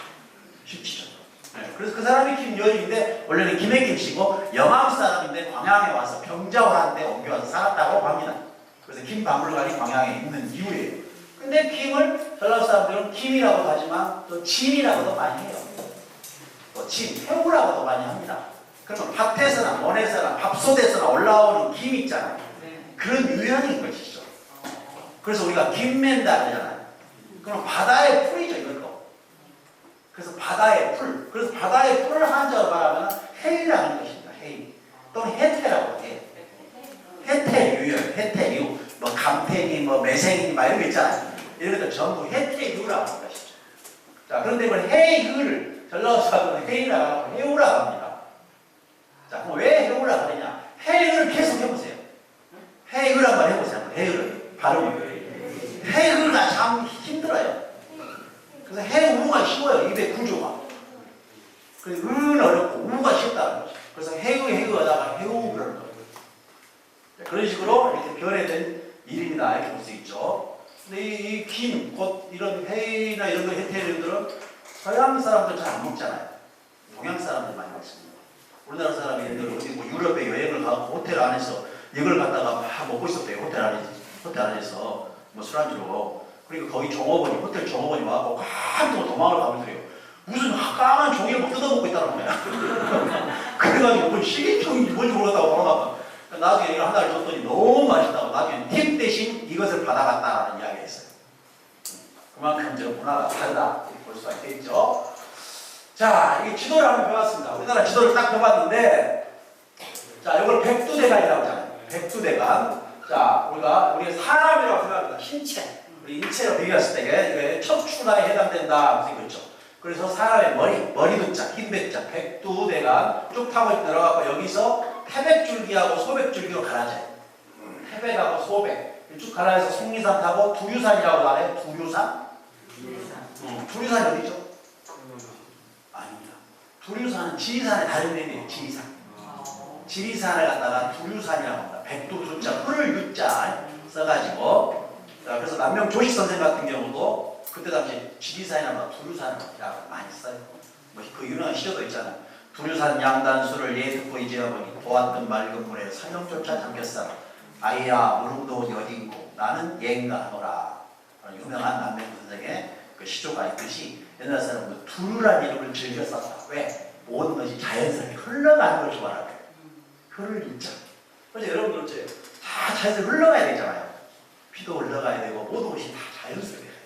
쉽지죠. 네, 그래서 그 사람이 김여인인데 원래는 김의 김씨고 영암 사람인데 광양에 와서 병자호라는데 옮겨와서 살았다고 합니다. 그래서 김박물관이 광양에 있는 이유예요. 근데 김을 전라도 사람들은 김이라고도 하지만 또 진이라고도 많이 해요. 또 진, 해우라고도 많이 합니다. 그러면 밭에서나 원에서나 밥솥에서나 올라오는 김 있잖아요. 그런 유형인 것이죠. 그래서 우리가 김맨다 그러잖아요. 그럼 바다의 풀이죠, 이것도. 그래서 바다의 풀. 그래서 바다의 풀을 한자로 말하면 해이라는 것입니다. 해이. 또는 해태라고 해요. 해태류예요. 해태류. 뭐 감태니, 뭐 매생이, 막 이런 거 있잖아요. 이런 것들 전부 해태류라고 하는 것이죠. 자, 그런데 이걸 해이를 전라도 사람들은 해이라고 하고 해우라고 합니다. 자, 그럼 왜 해우라고 하느냐? 해의를 계속 해보세요. 해의를 한번 해보세요. 해의를. 발음을. 해의가 참 힘들어요. 그래서 해우가 쉬워요. 입의 구조가. 그래서 은 어렵고 우가 쉽다는 거죠. 그래서 해의하다가 해우 그러는 거예요. 그런 식으로 이렇게 변해된 일입니다. 이렇게 볼 수 있죠. 근데 이 김, 곧 이런 해이나 이런 거 해태류들은 서양 사람들 잘 안 먹잖아요. 동양 사람들 많이 먹습니다. 우리나라 사람이 어디 뭐 유럽에 여행을 가고 호텔 안에서 이걸 갖다가 막 먹고 있었대요. 호텔 안에서 뭐 술안주로. 그리고 거기 종업원이 호텔 종업원이 와갖고 깜짝 도망을 가면 그래요. 무슨 까만 종이를 막 뜯어먹고 있다는 거야. 그래가지고 뭐 식인종인지 뭔지 모르겠다고 도망갔다. 나중에 이걸 하나를 줬더니 너무 맛있다고 나중에 팁 대신 이것을 받아갔다라는 이야기가 있어요. 그만큼 저 문화가 다르다 이렇게 볼 수가 있겠죠. 자, 이게 지도를 한번 펴봤습니다. 우리나라 지도를 딱 펴봤는데, 자, 이걸 백두대간이라고 하잖아요. 백두대간. 자, 우리가 사람이라고 생각합니다. 신체. 우리 인체로 비교했을 때 이게 척추나에 해당된다. 무슨 거죠. 그래서 사람의 머리두자, 흰백자, 백두대간 쭉 타고 내려가고 여기서 태백줄기하고 소백줄기로 갈라져요. 태백하고 소백. 쭉 갈라져서 속리산 타고 두류산이라고 하네요. 두류산? 두류산이 어디죠? 아닙니다. 두류산은 지리산의 다른 이름이에요. 지리산. 지리산을 갖다가 두류산이라고 합니다. 백두두자, 흙을 유자 써가지고. 자, 그래서 남명조식 선생 같은 경우도 그때 당시 지리산이나 두류산이라고 많이 써요. 뭐 그 유명한 시조도 있잖아요. 두류산 양단수를 예듣고 이제어보니 보았던 맑은 물에 설령조차 잠겼어. 아이야 무릉도 어디 있고 나는 예인가 하노라. 유명한 남명조 선생의 그 시조가 있듯이 옛날 사람은 두루란 이름을 즐겨 썼다. 왜? 모든 것이 자연스럽게 흘러가는 걸 좋아하는 거예요. 흐를 유자. 그래서 여러분들 이제 다 자연스럽게 흘러가야 되잖아요. 피도 흘러가야 되고 모든 것이 다 자연스럽게 해야 돼요.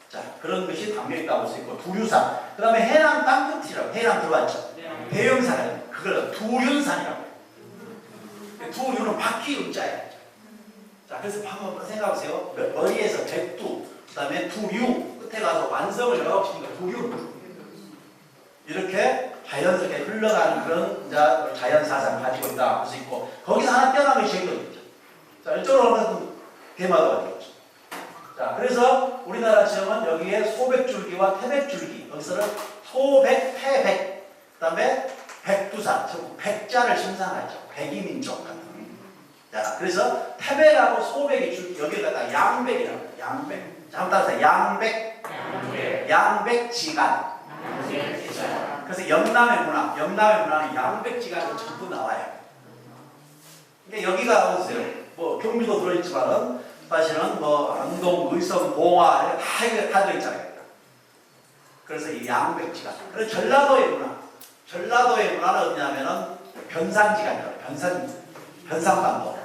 자, 그런 것이 담겨 있다고 볼 수 있고 두류산. 그 다음에 해남 땅끝이라고. 해남 들어왔죠. 대형산. 그걸 두륜산이라고 해요. 두륜은 바퀴 음자예요. 자, 그래서 한번 생각해보세요. 머리에서 백두, 그 다음에 두류, 끝에 가서 완성을 열어붙이니까 두류. 이렇게 자연스럽게 흘러가는 그런 자연사상 가지고 있다 볼 수 있고, 거기서 하나 뛰어난 것이 제주도 있죠. 자, 이쪽으로 가면 대마도가 되겠죠. 자, 그래서 우리나라 지역은 여기에 소백줄기와 태백줄기, 여기서는 소백, 태백, 그 다음에 백두산, 백자를 심상하죠. 백이민족 같은. 자, 그래서 태백하고 소백이 줄기, 여기에다가 양백이라고 해요. 양백. 자, 한번 따라서 양백, 양백지간. 그래서 영남의 문화는 양백지간이 전부 나와요. 그러니까 여기가 보세요. 뭐 경기도 들어있지만은 사실은 뭐 안동, 의성, 봉화 다 들어있잖아요. 그래서 이 양백지간. 그래서 전라도의 문화는 어디냐면은 변산지간이라고 해요. 변산반도.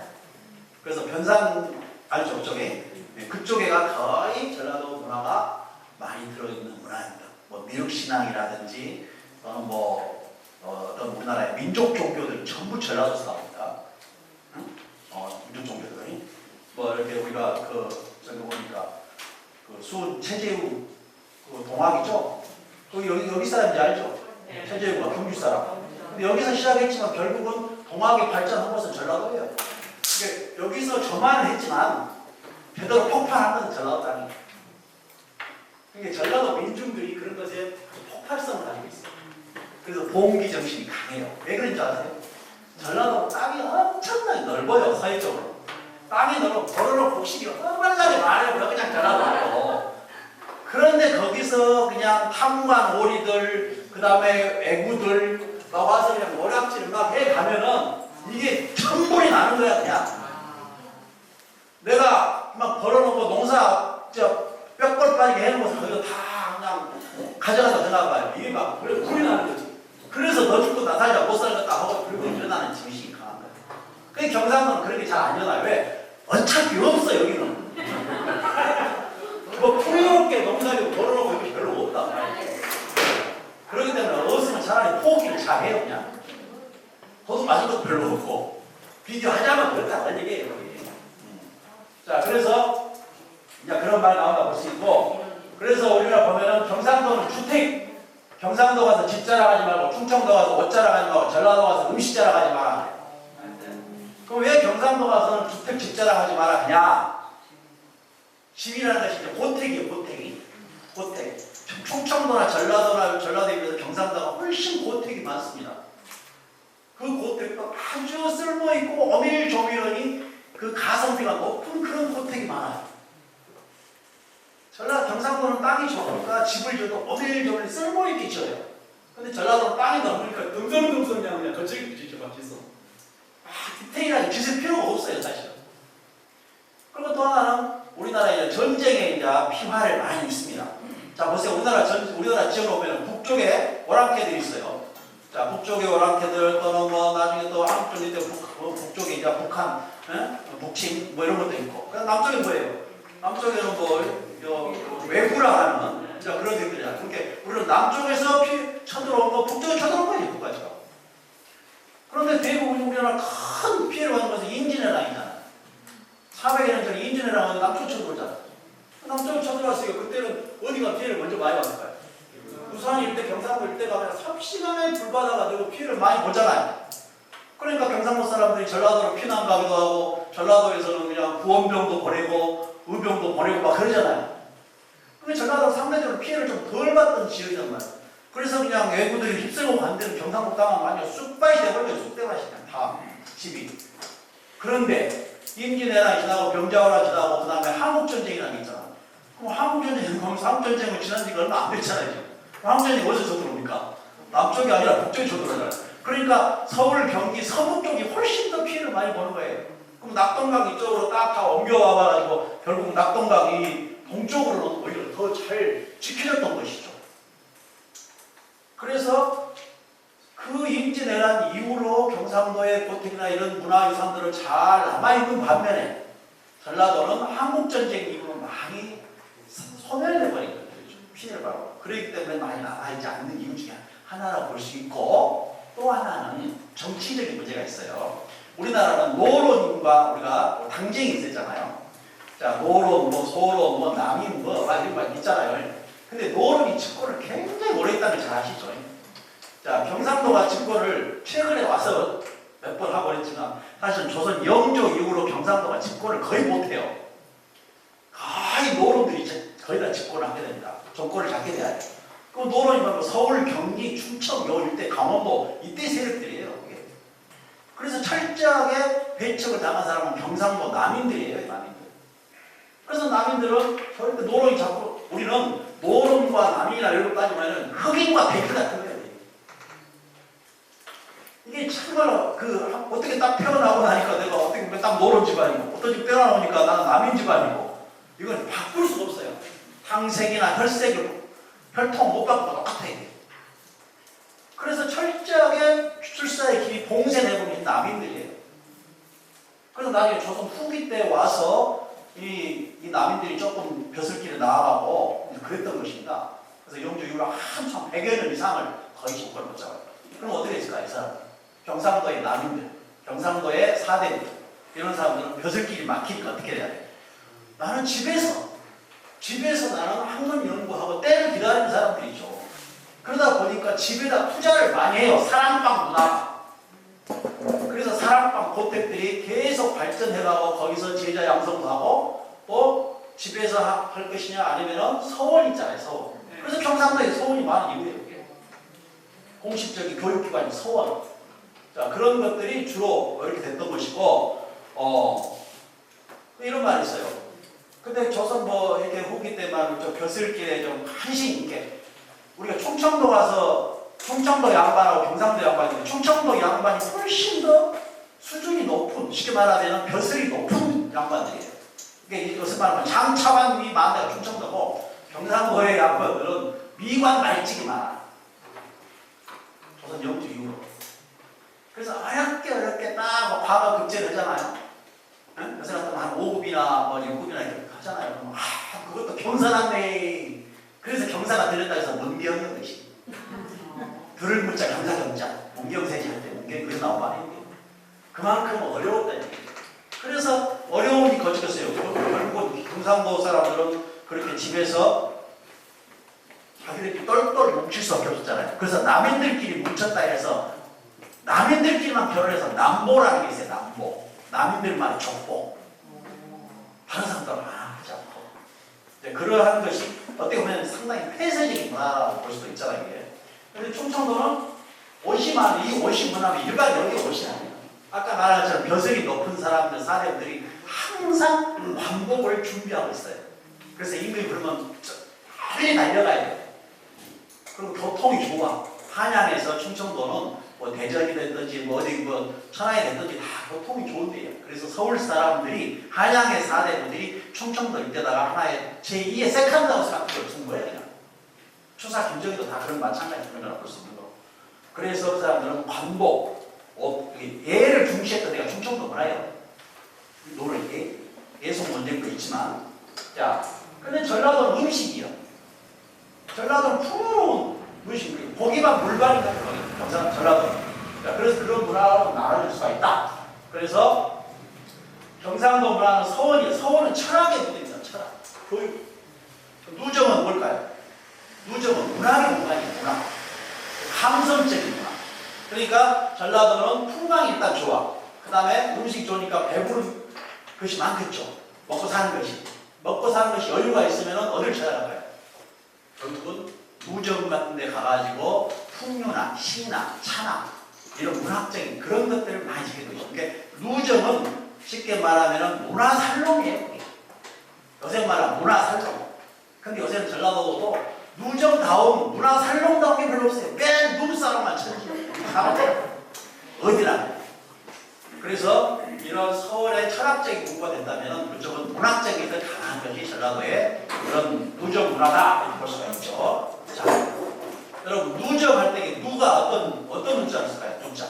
그래서 변산 알죠? 그쪽에. 그쪽에가 거의 전라도 문화가 많이 들어있는 문화입니다. 뭐 미륵신앙이라든지 어떤 우리나라의 민족 종교들 전부 전라도에서 나옵니다. 민족 종교들이 뭐 이렇게 우리가 저기 보니까 수은 최재우 동학이죠. 여기 사람인지 알죠? 최재우가 경주 사람. 근데 여기서 시작했지만 결국은 동학이 발전한 것은 전라도예요. 그러니까 여기서 저만을 했지만 되도록 폭발한 것은 전라도 땅이에요. 그러니까 전라도 민중들이 그런 것에 폭발성을 가지고 있어요. 그래서 봉기 정신이 강해요. 왜 그런지 아세요? 전라도 땅이 엄청나게 넓어요. 서해쪽으로. 땅이 넓어 도로로 곡식이 얼마나게 많아요. 그냥 전라도예요. 그런데 거기서 그냥 탐관 오리들, 그 다음에 애구들 와서 그냥 오락질을 막 해가면은 이게 천불이 나는 거야. 그냥 내가 막 벌어놓은 거 농사 뼈골 빠지게 해놓은 것을 거기서 다 그냥 가져가서 생각해봐요. 이게 막 불이 나는 거지. 그래서 너 죽고 나 살자 못 살겠다 하고 그리고 일어나는 정신이 강한 거예요. 근데 경상도는 그런 게 잘 안 일어나요. 왜? 어차피 없어 여기는. 뭐 풍요롭게 농사를 벌어놓고 이렇게 별로 없다. 그렇기 때문에 없으면 차라리 포기를 잘 해요. 그냥 도둑 맞은 것도 별로 없고 비교하자면 그렇다는 얘기예요. 자, 그래서 이제 그런 말 나온다 볼 수 있고, 그래서 우리가 보면은 경상도는 주택, 경상도 가서 집 자랑하지 말고 충청도 가서 옷 자랑하지 말고 전라도 가서 음식 자랑하지 마라. 그럼 왜 경상도 가서는 주택 집 자랑하지 마라 하냐? 집이라는 것이 이제 고택이에요. 고택. 충청도나 전라도에 비해서 경상도가 훨씬 고택이 많습니다. 그 고택도 아주 쓸모있고 어밀조밀하니 그 가성비가 높은 그런 고택이 많아요. 경상도는 땅이 좋으니까 집을 지어도 어밀조밀 쓸모있게 지어요. 근데 전라도는 땅이 넓으니까 듬성듬성 그냥 거칠게 짓죠. 디테일하게 짓을 필요가 없어요. 사실은. 그리고 또 하나는 우리나라에 전쟁에 피화를 많이 있습니다. 자, 보세요. 우리나라 지역으로 보면 북쪽에 오랑캐들이 있어요. 자, 북쪽에 오랑캐들 또는 뭐 나중에 또 한쪽에 북쪽에 이제 북한, 북침 뭐 이런 것도 있고. 그럼 남쪽에 뭐예요? 남쪽에는 외구라 하는 그런 것들이잖아요. 그러니까 우리는 남쪽에서 쳐들어온 거, 북쪽에 쳐들어온 거예요. 북까지가. 그런데 대부분 우리나라 큰 피해를 받는 것은 인진해랑이잖아요. 400년 전에 인진해랑은 남쪽 쳐들어오잖아요. 남쪽에 쳐들어왔으니까 그때는 어디가 피해를 먼저 많이 받을까요? 부산 일대, 경상도 일대가 그냥 3시간에 불바다가 되고 피해를 많이 보잖아요. 그러니까 경상도 사람들이 전라도로 피난 가기도 하고 전라도에서는 그냥 구원병도 보내고 의병도 보내고 막 그러잖아요. 근데 전라도 상대적으로 피해를 좀 덜 받던 지역이란 말이에요. 그래서 그냥 외구들이 휩쓸고 간 데는 경상도 땅은 완전 쑥밭이 돼버려요. 쑥대밭이 그냥 다 집이. 그런데 임진왜란이 지나고 병자호란이 지나고 그 다음에 한국전쟁이라는 게 있잖아. 그럼 한국전쟁은 한국전쟁은 지난 지가 얼마 안 됐잖아요. 지금. 한국전쟁이 어디서 쳐들어옵니까? 남쪽이 아니라 북쪽이 쳐들어오잖아요. 그러니까 서울, 경기, 서부 쪽이 훨씬 더 피해를 많이 보는 거예요. 그럼 낙동강 이쪽으로 딱 다 옮겨와가지고 결국 낙동강이 동쪽으로는 오히려 더 잘 지켜졌던 것이죠. 그래서 그 임진왜란 이후로 경상도의 고택이나 이런 문화유산들은 잘 남아있는 반면에 전라도는 한국전쟁 이후로 많이 소멸해버린 거죠. 피해를 받고. 그렇기 때문에 많이 남아있지 않는 이유 중에 하나라고 볼 수 있고, 또 하나는 정치적인 문제가 있어요. 우리나라는 노론과 우리가 당쟁이 있었잖아요. 자, 노론, 뭐 소론, 뭐 남인, 이런 거 있잖아요. 근데 노론이 집권을 굉장히 오래 했다는 걸 잘 아시죠? 자, 경상도가 집권을 최근에 와서 몇 번 하고 그랬지만 사실 조선 영조 이후로 경상도가 집권을 거의 못해요. 거의 노론들이 거의 다 집권을 하게 됩니다. 정권을 잡게 돼야 돼요. 그 노론이 바로 서울, 경기, 충청, 요 일대, 강원도 이때 세력들이에요. 그게. 그래서 철저하게 배척을 당한 사람은 경상도 남인들이에요. 남인들. 그래서 남인들은 절대 노론이 자꾸 우리는 노론과 남인이나 이런 거 따지면 흑인과 백인 같은 거예요. 이게 정말로 어떻게 딱 태어나고 나니까 내가 어떻게 보면 딱 노론 집안이고 어떤 집 태어나오니까 나는 남인 집안이고 이건 바꿀 수가 없어요. 탕색이나 혈색을 혈통 못 바꾸고 똑같아요. 그래서 철저하게 출사의 길이 봉쇄되고 있는 남인들이에요. 그래서 나중에 조선 후기 때 와서 이 남인들이 조금 벼슬길에 나아가고 그랬던 것입니다. 그래서 영조 이후로 한참 100여 년 이상을 거의 정권을 못 잡아요. 그럼 어떻게 했을까 이 사람? 경상도의 남인들, 경상도의 사대들 이런 사람들은 벼슬길이 막히니까 어떻게 해야 돼? 나는 집에서 나는 학문 연구하고 때를 기다리는 사람들이죠. 그러다 보니까 집에다 투자를 많이 해요. 사랑방 문화. 그래서 사랑방 고택들이 계속 발전해가고 거기서 제자 양성도 하고 또 집에서 할 것이냐 아니면 서원 있잖아요. 서원. 그래서 경상도에 서원이 많은 이유예요. 공식적인 교육기관이 서원. 자, 그런 것들이 주로 이렇게 됐던 것이고 이런 말이 있어요. 근데 조선 이렇게 후기 때만 좀 벼슬길에 좀 한신 있게 우리가 충청도 가서 충청도 양반하고 경상도 양반인데 충청도 양반이 훨씬 더 수준이 높은 쉽게 말하면 벼슬이 높은 양반들이에요. 그러니까 이것을 말하면 장차관이 많은 데가 충청도고 경상도의 양반들은 미관 말직이 많아. 조선 영주 이후로. 그래서 어렵게 딱 과거 급제를 하잖아요. 응? 요새 같으면 한 5급이나 6급이나 이렇게 하잖아요. 그러면 그것도 경사났네. 그래서 경사가 들렸다 해서 문경이었 것이. 들을 문자 경사경자. 문경세지 할 때 문경이 그래서 나온 말인데. 그만큼 어려웠다. 그래서 어려움이 거치겠어요. 결국 경상도 사람들은 그렇게 집에서 자기들끼리 똘똘 뭉칠 수밖에 없었잖아요. 그래서 남인들끼리 뭉쳤다 해서 남인들끼리만 결혼해서 남보라는 게 있어요. 남보. 남인들만의 족보. 다른 사람들은 하지 않고. 그러한 것이 어떻게 보면 상당히 폐쇄적인 문화라고 볼 수도 있잖아요. 이게. 그런데 충청도는 옷이 많은 이 옷이 문화는 일반적인 옷이 아니에요. 아까 말한 것처럼 벼슬이 높은 사람들, 사대들이 항상 관복을 준비하고 있어요. 그래서 임금이 그러면 빨리 달려가야 돼요. 그리고 교통이 좋아. 한양에서 충청도는 대전이 됐든지 어디 천안이 됐든지 다 교통이 좋은데요. 그래서 서울 사람들이 한양의 사대분들이 충청도 이때다가 하나의 제2의 세컨드하우스 같은 걸 준 거예요. 그냥. 추사 김정희도 다 그런 마찬가지 그런 걸 볼 수 있는 거. 그래서 그 사람들은 관복, 예를 중시했던 데가 충청도 문화예요. 노를 예속 논쟁도 있지만, 자, 근데 전라도는 음식이요. 전라도는 풍요로운 음식이에요. 고기만 물반이 같은 거예요. 전라도. 자, 그래서 그런 문화로 나눠줄 수가 있다. 그래서 경상도 문화는 서원이에요. 서원은 철학의 문제입니다. 철학. 교육. 누정은 뭘까요? 누정은 문학의 문화예요. 문화. 감성적인 문화. 그러니까 전라도는 풍광이 일단 좋아. 그 다음에 음식이 좋으니까 배부른 것이 많겠죠. 먹고 사는 것이. 먹고 사는 것이 여유가 있으면 어딜 찾아갈까요? 결국은 누정 같은 데 가가지고 풍류나 시나 차나 이런 문학적인 그런 것들을 많이 지키고 있어요. 그러니까 누정은 쉽게 말하면 문화살롱이에요. 요새 말하면 문화살롱. 근데 요새는 전라도도 누정다운 문화살롱다운 게 별로 없어요. 맨 눈사람만 쳐요. 어디나. 그래서 이런 서울의 철학적인 공부가 된다면 그쪽은 문학적인 더 강한 것이 전라도의 그런 누정 문화다 이렇게 볼 수가 있죠. 자, 여러분 누정할 때 누가 어떤 문자를 쓸까요? 누자.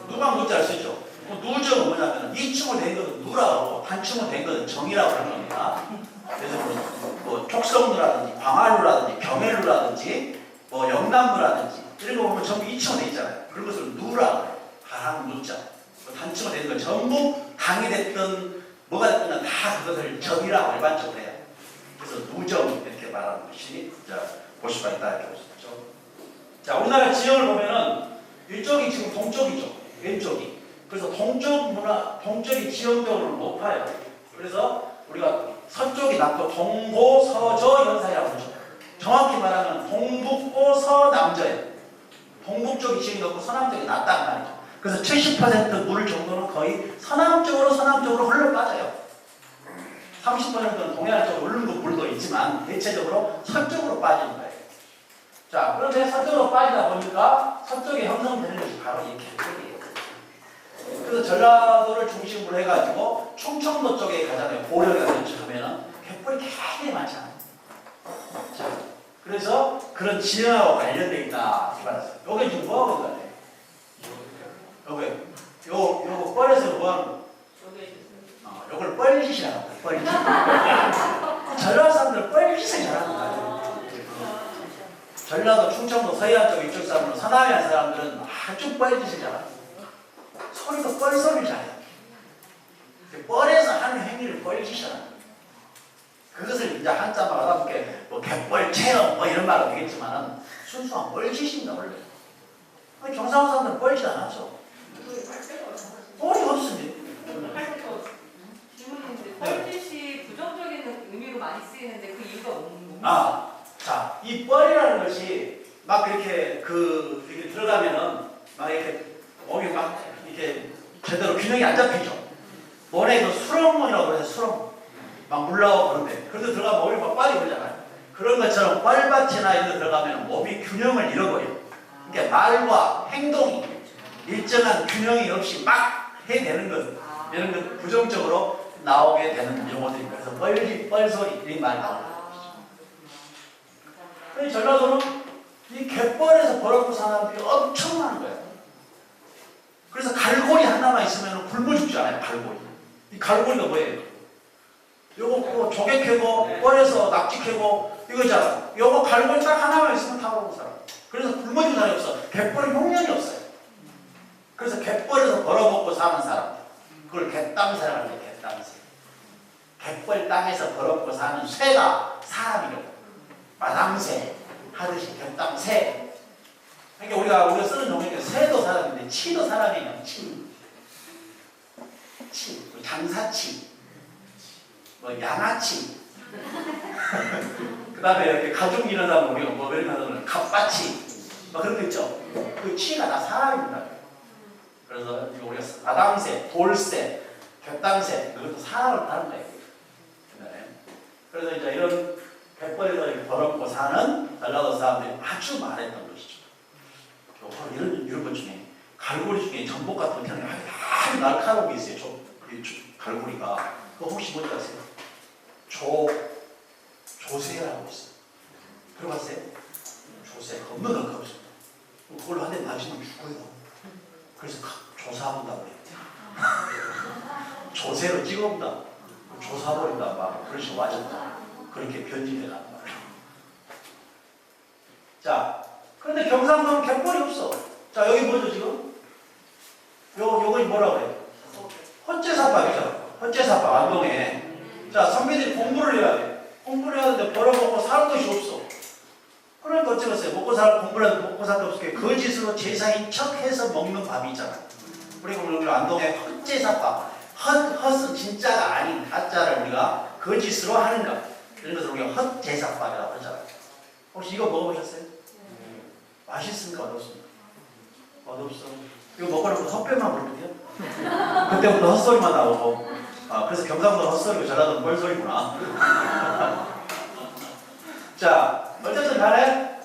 누가 문자를 쓰죠? 누정은 뭐냐면 이충을 된 것은 누라고 한충을 된 것은 정이라고 하는 겁니다. 그래서 뭐 촉성루라든지 광활루라든지 병해루라든지 뭐 영남루라든지 이런 거 보면 전부 이충을 돼 있잖아요. 그런 것을 누라고 해요. 하랑 누자. 단충을 된 건 전부 강이 됐든 뭐가 됐든 다 그것을 정이라고 일반적으로 해요. 그래서 누정 이렇게 말하는 것이 볼 수가 있다 이렇게 볼 수 있죠. 자, 우리나라 지형을 보면은 이쪽이 지금 동쪽이죠. 왼쪽이. 그래서 동쪽이 지형적으로 높아요. 그래서 우리가 서쪽이 낮고 동고 서저 현상이라고 하죠. 정확히 말하면 동북고 서남저예요. 동북쪽이 지형이 높고 서남쪽이 낮다는 말이죠. 그래서 70% 물 정도는 거의 서남쪽으로 흘러 빠져요. 30%는 동해안 쪽으로 흐르는 물도 있지만 대체적으로 서쪽으로 빠지는 거예요. 자, 그런데 서쪽으로 빠지다 보니까 서쪽에 형성되는 것이 바로 이 갯벌이에요. 그래서 전라도를 중심으로 해가지고 충청도 쪽에 가잖아요. 고려가 가면은 갯벌이 굉장히 많잖아요. 자, 그래서 그런 지형하고 관련되어 있다. 이게 지금 뭐 하는 거예요? 요거 뻘에서 뭐 하는 거? 요걸 뻘짓이라고 합니다. 뻘짓. 전라도 사람들은 뻘짓을 잘하는 거예요. 전라도, 충청도, 서해안 쪽 이쪽 사람들은 서남해안 사람들은 아주 뻘짓을 잘합니다. 소리도 뻘소리를 잘해요. 뻘에서 하는 행위를 뻘짓이라는 거예요. 그것을 이제 한자만 하다 보게 뭐 갯벌 체험 뭐 이런 말은 되겠지만은 순수한 뻘짓입니다 원래. 경상도 사람들은 뻘짓 안 하죠. 뻘이 없습니다. 질문인데 뻘짓이 부정적인 의미로 많이 쓰이는데 그 이유가 뭡니까? 자, 이 뻘이라는 것이 막 이렇게 이렇게 들어가면은 막 이렇게 몸이 막 이렇게 제대로 균형이 안 잡히죠. 몸에 그 수렁문이라고 해서 수렁 막 물나오고 그런데 그런데 들어가면 몸이 막 빨리 오잖아요. 그런 것처럼 뻘밭이나 이런 데 들어가면 몸이 균형을 잃어버려요. 그러니까 말과 행동이 일정한 균형이 없이 막 해내는 것 이런 것 부정적으로 나오게 되는 용어들입니다. 그래서 뻘짓, 뻘소리 이런 말이 나옵니다. 그래서 전라도는 이 갯벌에서 벌어먹고 사는 사람들이 엄청 많은 거예요. 그래서 갈고리 하나만 있으면 굶어 죽지 않아요. 갈고리. 이 갈고리가 뭐예요? 요거 뭐 조개 캐고 뻘에서 낙지 캐고 이거 있잖아. 요거 갈고리 딱 하나만 있으면 다 먹고 살아. 그래서 굶어 죽는 사람이 없어. 갯벌이 용량이 없어요. 그래서 갯벌에서 벌어먹고 사는 사람 그걸 갯땅새라고 해요. 갯땅새. 갯벌 땅에서 벌어먹고 사는 새가 사람이라고. 마당새 하듯이 갯땅새. 그러니까 우리가 쓰는 용어가 새도 사람인데 치도 사람이에요. 치. 장사치. 뭐 양아치. 그 다음에 이렇게 가족 일어나면 우리가 뭐 이런 거 하면 갑바치. 뭐 그런 거 있죠. 그 치가 다 사람입니다. 그래서 이거 우리가 마당새, 돌새, 갯땅새 그것도 사람을 다른 거예요. 그래서 이제 이런 갯벌에서 벌어먹고 사는 전라도 사람들이 아주 많았던 것이죠. 이런 것 중에 갈고리 중에 전복 같은 거 아주 날카로운 게 있어요. 갈고리가 그거 혹시 뭔지 아세요? 조새라고 있어요. 들어봤어요? 조새 겁나 날카롭습니다. 그걸로 한 대 맞으면 죽어요. 그래서 조사한다고 해요. 조새로 찍어본다. 조사버린다. 막 그렇게 와졌다. 그렇게 변질돼가는 거예요. 자, 그런데 경상도는 갯벌이 없어. 자, 여기 뭐죠 지금? 요거 뭐라고 해요? 헛제사밥이죠. 헛제사밥 안동에. 자, 선배들이 공부를 해야 돼. 공부를 해야 되는데 벌어먹고 살 것이 없어. 그러니까 어쩌겠어요? 먹고 살 거 없게 거짓으로 제사인 척해서 먹는 밥이 있잖아요. 우리가 오늘 안동에 헛제사밥. 헛은 진짜가 아닌 가짜를 우리가 거짓으로 하는 것. 이런 것을 우리가 헛제사밥이라고 하잖아요. 혹시 이거 먹어보셨어요? 맛있습니까? 어떻습니까? 맛없어. 이거 먹고 나면 헛배만 부르거든요. 그때부터 헛소리만 나오고. 그래서 경상도 헛소리고 전라도는 뻘소리구나. 자, 어쨌든 간에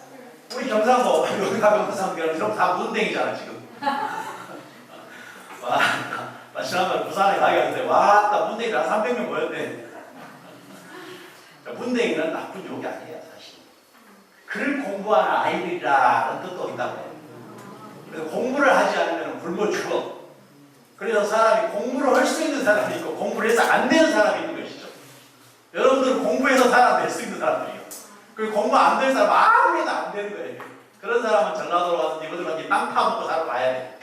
우리 경상도 여기 가면 사람들은 그럼 다 문댕이잖아 지금. 와, 지난번에 부산에 가게 와, 나 문댕이를 한 300명 모였네. 자, 문댕이는 나쁜 욕이 아니에요 사실. 글 공부하는 아이들이라는 뜻도 있다고 해요. 그래서 공부를 하지 않으면 굶어 죽어. 그래서 사람이 공부를 할 수 있는 사람이 있고 공부를 해서 안 되는 사람이 있는 것이죠. 여러분들은 공부해서 사람 될 수 있는 사람들이에요. 그리고 공부 안 되는 사람 아무리 해도 안 되는 거예요. 그런 사람은 전라도로 와서 이거들한테 땅 파먹고 살아봐야 돼.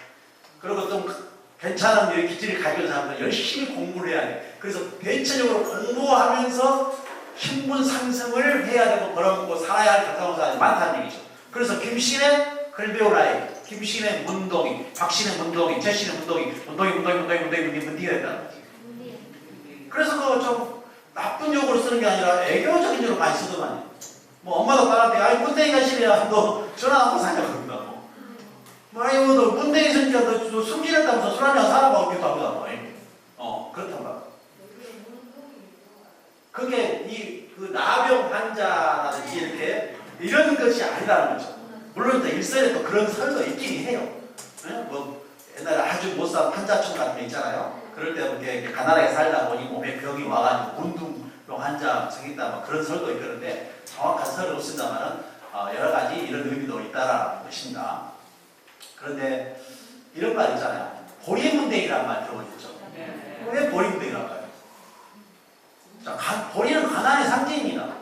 그리고 좀 괜찮은 기질을 가진 사람들은 열심히 공부를 해야 돼. 그래서 대체적으로 공부하면서 신분 상승을 해야 되고 벌어먹고 살아야 할 경상도 사람이 많다는 얘기죠. 그래서 김씨는 글 배울 아이, 김씨는 문동이, 박씨는 문동이, 제씨는 문동이 문디가 됐다는 거지. 그래서 그거 좀 나쁜 욕으로 쓰는 게 아니라 애교적인 욕으로 많이 쓰더만. 뭐 엄마도 딸한테 아이 문댕이가 싫어야 너 전화 한번 사냐 그럽니다. 뭐 아이고 너 문댕이 새끼야 너 숨지렸다면서 술 한잔 사라고 이렇게 합니다. 그렇단 말이야. 그게 그 나병 환자라든지 이렇게 이런 것이 아니라는 거죠. 물론 또 일선에 또 그런 설도 있긴 해요. 뭐 옛날에 아주 못 산 환자촌 같은 거 있잖아요. 그럴 때 이렇게 가난하게 살다 보니 몸에 병이 와가지고 문둥병 환자 생긴다 뭐 그런 설도 있는데 정확한 설은 없습니다만은 여러 가지 이런 의미도 있다라는 것입니다. 그런데 이런 말 있잖아요. 보리문댕이라는 말 들어보셨죠? 왜 보리문댕이라고 할까요? 자, 보리는 가난의 상징입니다.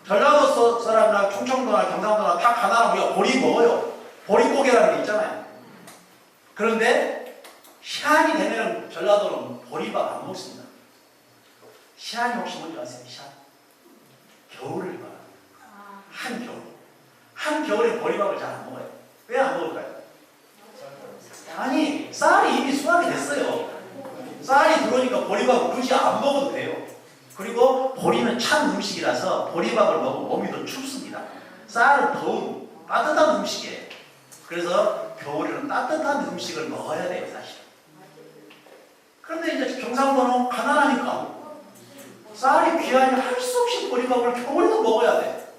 전라도 사람이나 충청도나 경상도나 다 가난하고 우리가 보리 먹어요. 보리고개라는 게 있잖아요. 그런데 시한이 되면 전라도는 보리밥 안 먹습니다. 시한이 혹시 뭔지 아세요? 시한? 겨울을 말합니다. 한겨울에 보리밥을 잘 안 먹어요. 왜 안 먹을까요? 아니, 쌀이 이미 수확이 됐어요. 쌀이 들어오니까 보리밥을 굳이 안 먹어도 돼요. 그리고 보리는 찬 음식이라서 보리밥을 먹으면 몸이 더 춥습니다. 쌀은 더운 따뜻한 음식이에요. 그래서 겨울에는 따뜻한 음식을 먹어야 돼요, 사실. 그런데 이제 경상도는 가난하니까 쌀이 귀하니 할 수 없이 보리밥을 겨울에도 먹어야 돼.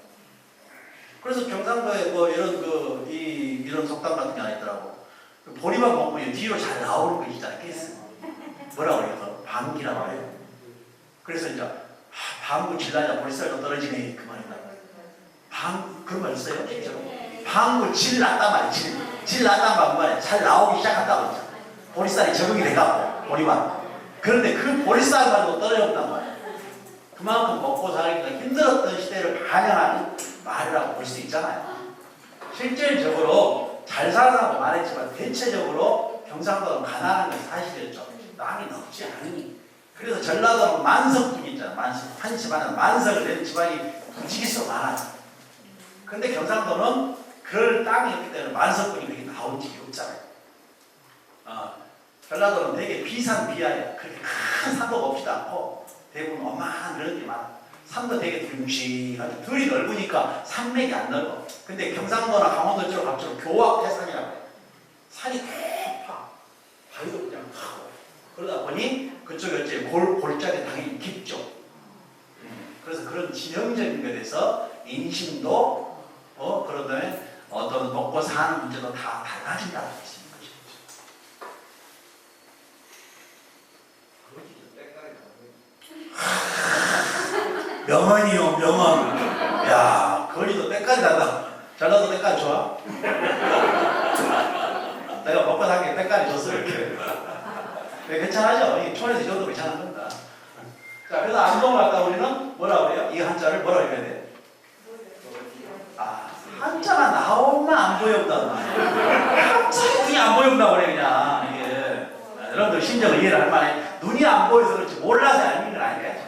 그래서 경상도에 뭐 이런 속담 같은 게 하나 있더라고. 보리밥 먹으면 뒤로 잘 나오는 거 있잖아요. 뭐라고 그래요? 방귀라고 해요. 그래서 이제 방구 질라냐 보리쌀도 떨어지네 그 말이다. 그런 말 있어요? 실제로? 방구 질 났단 말이야. 질 났단 말이야. 잘 나오기 시작한다고 했죠. 보리쌀이 적응이 돼갖고 보리밥. 그런데 그 보리쌀만도 떨어졌단 말이야. 그만큼 먹고 살기가 힘들었던 시대를 반영하는 말이라고 볼 수 있잖아요. 실질적으로 잘 살아라고 말했지만 대체적으로 경상도는 가난한 게 사실이었죠. 땅이 넓지 않으니. 그래서 전라도는 만석군이 있잖아요. 한 집안은 만석을 내는 집안이 부지기수 많아요. 그런데 경상도는 그럴 땅이 없기 때문에 만석군이 그렇게 나온 집이 없잖아요. 전라도는 되게 비산비하예요. 그렇게 큰 산도가 없지도 않고 대부분 어마한 그런 게 많아요. 산도 되게 둥실하고 들이 넓으니까 산맥이 안 넓어. 근데 경상도나 강원도 쪽으로 갈수록 교합해산이라고 해요. 산이 높아. 바위도 그냥 하고. 그러다 보니 그쪽에 이제 골짜기 당연히 깊죠. 그래서 그런 지형적인 것에 대해서 인심도 그런 다음에 어떤 먹고 사는 문제도 다 달라진다고 할 수 있는 것이죠. 명언이요, 명언. 야, 거리도 때까지 난다. 전라도 때까지 좋아? 내가 먹고 사는 게 때까지 줬어, 이렇게. 괜찮아죠? 이 촌에서 이 정도 괜찮은 겁니다. 자, 그래서 안동을 갔다 우리는 뭐라 그래요? 이 한자를 뭐라 읽어야 돼? 한자가 나오면 안 보여온다는 말이에요. 한자에 눈이 안 보여온다고 그래, 그냥. 이게. 여러분들 심정을 이해를 할 만해. 눈이 안 보여서 그렇지, 몰라서 알는 건 아니에요.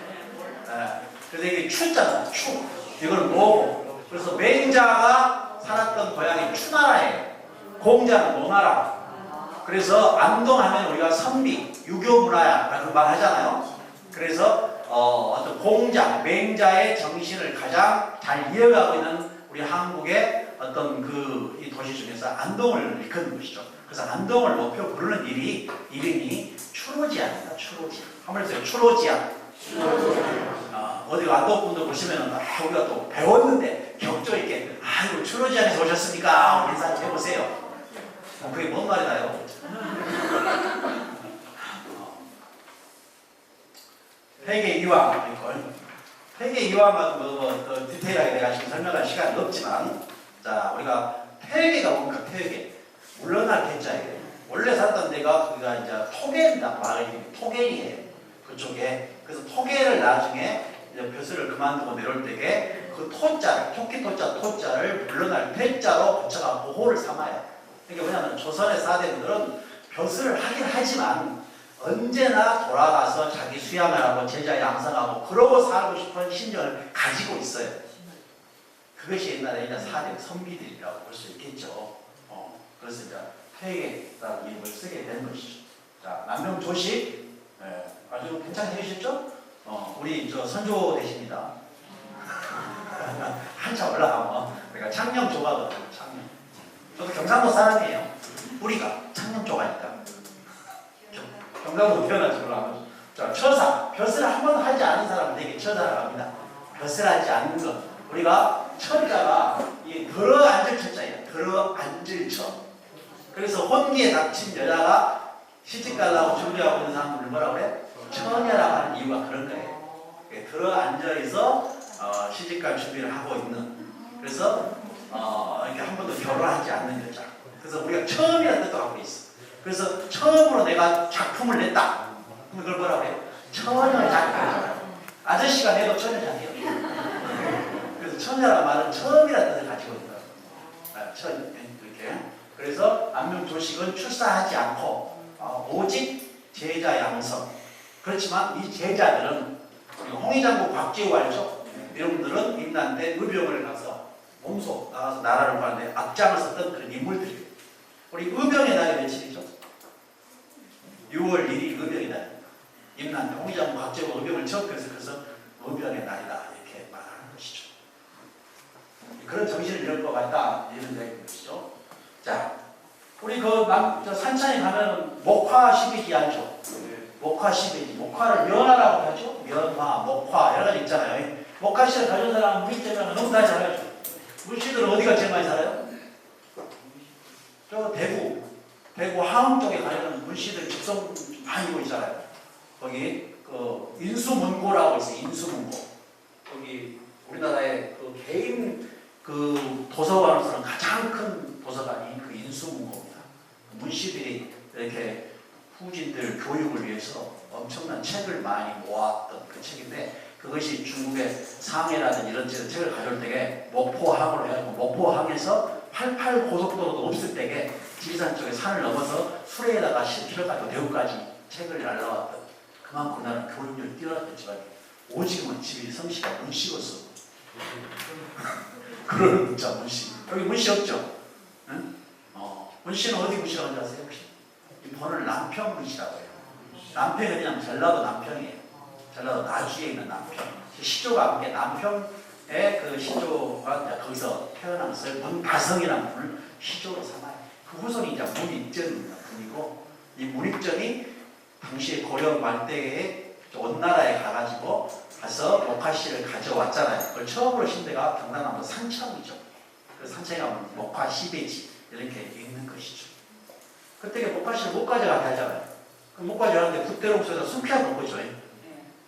그래서 이게 추자잖아, 추. 이거는 뭐고. 그래서 맹자가 살았던 고향이 추나라예요. 공자는 노나라. 그래서 안동하면 우리가 선비, 유교문화야 라는 말 하잖아요. 그래서 어떤 공자, 맹자의 정신을 가장 잘 이어가고 있는 우리 한국의 어떤 이 도시 중에서 안동을 일컫는 것이죠. 그래서 안동을 목표 부르는 이름이 추로지아입니다. 추로지아. 한번 해주세요. 추로지아. 어디 안동 분들 보시면은 우리가 또 배웠는데 격조 있게 아이고 추로지아에서 오셨습니까? 인사 해보세요. 그게 뭔 말이나요? 회계 이황 회계 이황 같은 디테일하게 내가 지금 설명할 시간은 없지만 자 우리가 퇴계가 뭡니까? 퇴계 물러날 퇴자예요. 원래 살던 데가 거기가 이제 토계입니다. 마을이 토계이에요. 그쪽에 그래서 토계를 나중에 이제 벼슬을 그만두고 내려올 때에 그 토자를 토끼 토자를 물러날 퇴자로 붙여가 보호를 삼아요. 그러니까 뭐냐면 조선의 사대부들은 벼슬을 하긴 하지만 언제나 돌아가서 자기 수양을 하고 제자 양성하고 그러고 살고 싶은 심정을 가지고 있어요. 그것이 옛날에 이제 사대 선비들이라고 볼 수 있겠죠. 그래서 이제 퇴계라는 이름을 쓰게 된 것이죠. 자, 남명조식 아주 괜찮으셨죠? 우리 저 선조 되십니다. 한참 올라가면 그러니까 창녕조가거든요. 창녕. 저도 경상도 사람이에요. 우리가 창녕조가니까. 경상도 태어나지 올라가면. 자, 처사. 벼슬을 한 번도 하지 않은 사람은 되게 처사라고 합니다. 벼슬하지 않는 것. 우리가 처자가 이 들어앉을 처자예요. 들어앉을 처. 그래서 혼기에 닥친 여자가 시집가려고 준비하고 있는 사람들을 뭐라고 그래? 처녀라고 하는 이유가 그런 거예요. 들어앉아서 시집갈 준비를 하고 있는. 그래서 이렇게 한 번도 결혼하지 않는 여자. 그래서 우리가 처음이라는 뜻도 갖고 있어. 그래서 처음으로 내가 작품을 냈다. 그럼 그걸 뭐라고 해요? 처녀작이에요. 아저씨가 내도 처녀작이에요. 그래서 처녀라는 말은 처음이라는 뜻을 가지고 있는 거예요. 이렇게. 그래서 안명조식은 출사하지 않고 오직 제자 양성. 그렇지만 이 제자들은 홍의장국 곽지우 알죠? 이런 분들은 임난 때 의병을 가서 몸소 나가서 나라를 구하는데 앞장을 섰던 그런 인물들이에요. 우리 의병의 날이 며칠이죠? 6월 1일 의병의 날입니다. 임난 때 홍의장국 곽지우가 의병을 접해서 그래서 의병의 날이다 이렇게 말하는 것이죠. 그런 정신을 잃을 것 같다 이런 얘기인 것이죠. 자, 우리 저 산천에 가면 목화 12지 알죠? 목화 12지. 목화를 면화라고 하죠? 면화, 목화 여러 가지 있잖아요. 목화씨를 가진 사람은 문시되면 너무 다 잘 알죠? 문시들은 어디가 제일 많이 살아요? 저 대구 하흥 쪽에 가면 문시들 직성 많이 보이잖아요. 거기 인수문고라고 있어요. 인수문고. 거기 우리나라의 개인 도서관으로서는 가장 큰 도서관이 인수문고입니다. 문시들이 이렇게 후진들 교육을 위해서 엄청난 책을 많이 모았던 그 책인데 그것이 중국의 상해라든 이런 책을 가져올 때에 목포항으로 해가지고 목포항에서 88 고속도로도 없을 때에 지리산 쪽에 산을 넘어서 수레에다가 실려가지고 대구까지 책을 날라왔던 그만큼 나는 교육률이 뛰어났던 집안이에요. 오직은 집이 성씨가 문씨였어. 그런 문자 문씨. 여기 문씨 없죠? 응? 문씨는 어디 문씨라고 하는지 아세요 혹시? 이 번호를 남평 문씨라고 해요. 남평이 그냥 전라도 남평이에요. 전라도 나주에 있는 남평. 시조가 그게 남평의 그 시조가 거기서 태어난 것을 문가성이라는 분을 시조로 삼아요. 그 후손이 이제 문익전입니다. 분이고 이 문익전이 당시에 고려 말대에 원나라에 가서 목화씨를 가져왔잖아요. 그걸 처음으로 신 데가 경상남도 산청이죠. 그래서 산청에 가면 목화 10배지 이렇게 있는 것이죠. 그때 목화씨를 못 가져가게 하잖아요. 못 가져가는데 굿대롱소에다 숨피아 놓은 거죠.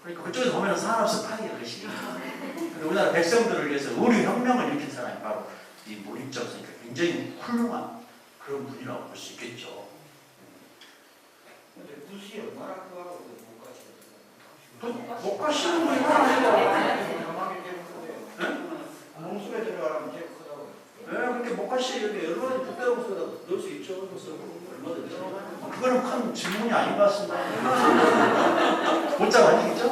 그러니까 그쪽에서 보면 산업 스파이예요. 그것이. 근데 우리나라 백성들을 위해서 의료혁명을 일으킨 사람이 바로 이 문익전이니까 굉장히 훌륭한 그런 분이라고 볼 수 있겠죠. 근데 무시 얼마나 크고 목화씨는 뭐 이거 아니에요. 몸속에 들어가면 제일 크다고. 그렇게 목화씨 여기 얼마나 굿대롱소에다 넣을 수 있죠. 얼마든지. 그거는 큰 질문이 아닌 것 같습니다. 못자가 아니겠죠?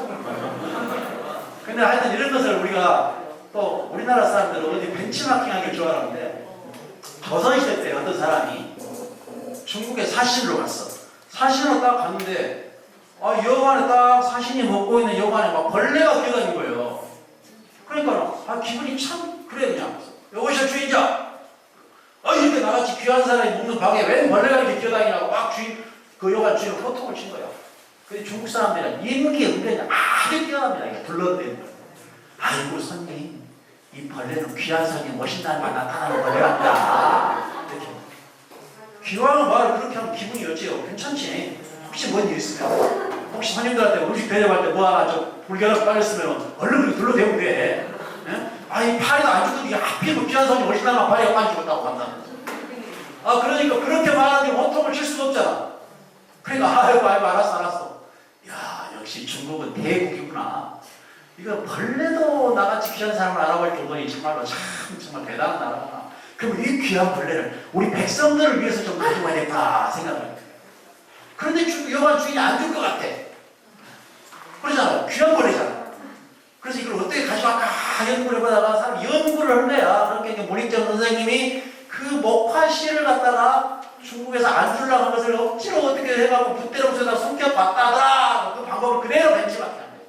근데 하여튼 이런 것을 우리가 또 우리나라 사람들은 어디 벤치마킹하기를 좋아하는데 조선시대 때 어떤 사람이 중국에 사신으로 갔어. 사신으로 딱 갔는데 여관에 딱 사신이 먹고 있는 여관에 막 벌레가 뛰어다닌 거예요. 그러니까 기분이 참 그래 그냥 여보시오 주인장. 이렇게 나같이 귀한 사람이 묵는 방에 웬 벌레가 이렇게 기어다니냐고 막 주인, 그 여관 주인을 호통을 친 거야. 근데 중국 사람들은 인기 은근히 아주 뛰어납니다. 이게 불러대는 거. 아이고 손님, 이 벌레는 귀한 손님 멋있다는 말 나타나는 벌레랍니다. 이렇게. 기왕은 말을 그렇게 하면 기분이 어째요? 괜찮지? 혹시 뭔 일 있으면 혹시 손님들한테 음식 대접할 때 뭐 하나 좀 불결하게 빨렸으면 얼른 그렇게 둘러대면 돼. 이 파리도 안 죽어도 이게 하필 뭐 귀한 손님 멋있다는 말 파리가 안 죽었다고 한다. 그러니까 그렇게 말하는데 호통을 칠 수가 없잖아. 그러니까 아이고 알았어. 야 역시 중국은 대국이구나. 이거 벌레도 나같이 귀한 사람을 알아볼 정도니 정말로 정말 대단한 나라구나. 그럼 이 귀한 벌레를 우리 백성들을 위해서 좀 가지고 와야겠다 생각을 해요. 그런데 여관 주인이 안 줄 것 같아. 그러잖아요. 귀한 벌레잖아. 그래서 이걸 어떻게 가져갈까 연구를 해보다가 사람 연구를 한 거야. 그러니까 이제 모릭정 선생님이 그 목화씨를 갖다가 중국에서 안 주려고 한 것을 억지로 어떻게 해갖고 붓대롱수에다 숨겨봤다더라. 그 방법을 그대로 벤치마킹한 거예요.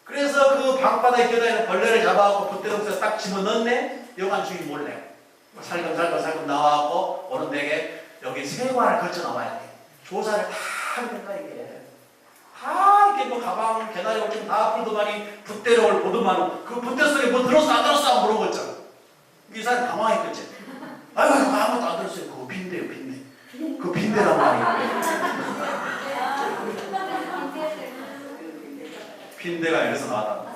그래서 그 방바닥에 기어다니는 벌레를 잡아갖고 붓대롱수에 딱 집어넣네. 여관 주인 몰래 살금살금 나와갖고 오는 데게 여기 세관을 걸쳐 나와야 돼. 조사를 다 하면 된다 이게. 이렇게 뭐 가방 개나리 올쯤 다 풀더만이 붓대롱을 보더만 그 붓대 속에 뭐 들었어 안 들었어 물어봤잖아. 이 사람 당황했겠지. 아이고 아무것도 안 들었어요. 그거 빈대요 빈대. 그 빈대란 말이에요. 빈대가 여기서 나왔다.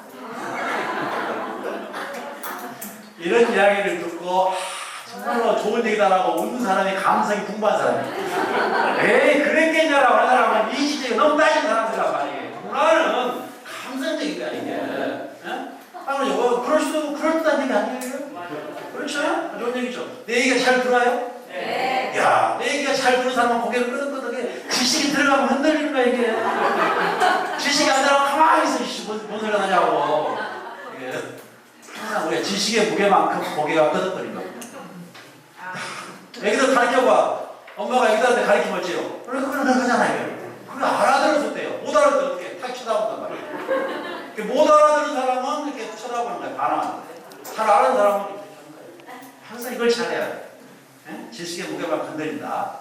이런 이야기를 듣고 정말로 좋은 얘기다라고 웃는 사람이 감성이 풍부한 사람이에요. 에이 그랬겠냐라고 하는 사람은 이 시대에 너무 따진 사람들이란 말이에요. 문화는 감성적인 거야 이게. 그럴 듯한 얘기 아니에요? 그렇죠? 좋은 얘기죠. 내 얘기가 잘 들어요? 네. 야, 내 얘기가 잘 들은 사람은 고개를 끄덕끄덕해. 지식이 들어가면 흔들리는 거야 이게. 지식이 안 들어가면 가만히 있어. 뭔 소리가 나냐고. 이게 항상 우리가 지식의 무게만큼 고개가 끄덕거린다. 애기들 가르쳐봐. 엄마가 애기들한테 가르치면 어째요? 그래서 그냥 하잖아요. 그걸 알아들어서 돼요. 못 알아들 때 어떻게 탁 쳐다본단 말이에요. 못 알아들은 사람은 이렇게 쳐다보는 거야. 반항하는데. 잘 아는 사람은 이렇게 하는 거예요. 항상 이걸 잘해야 돼. 지식의 무게만 건드린다.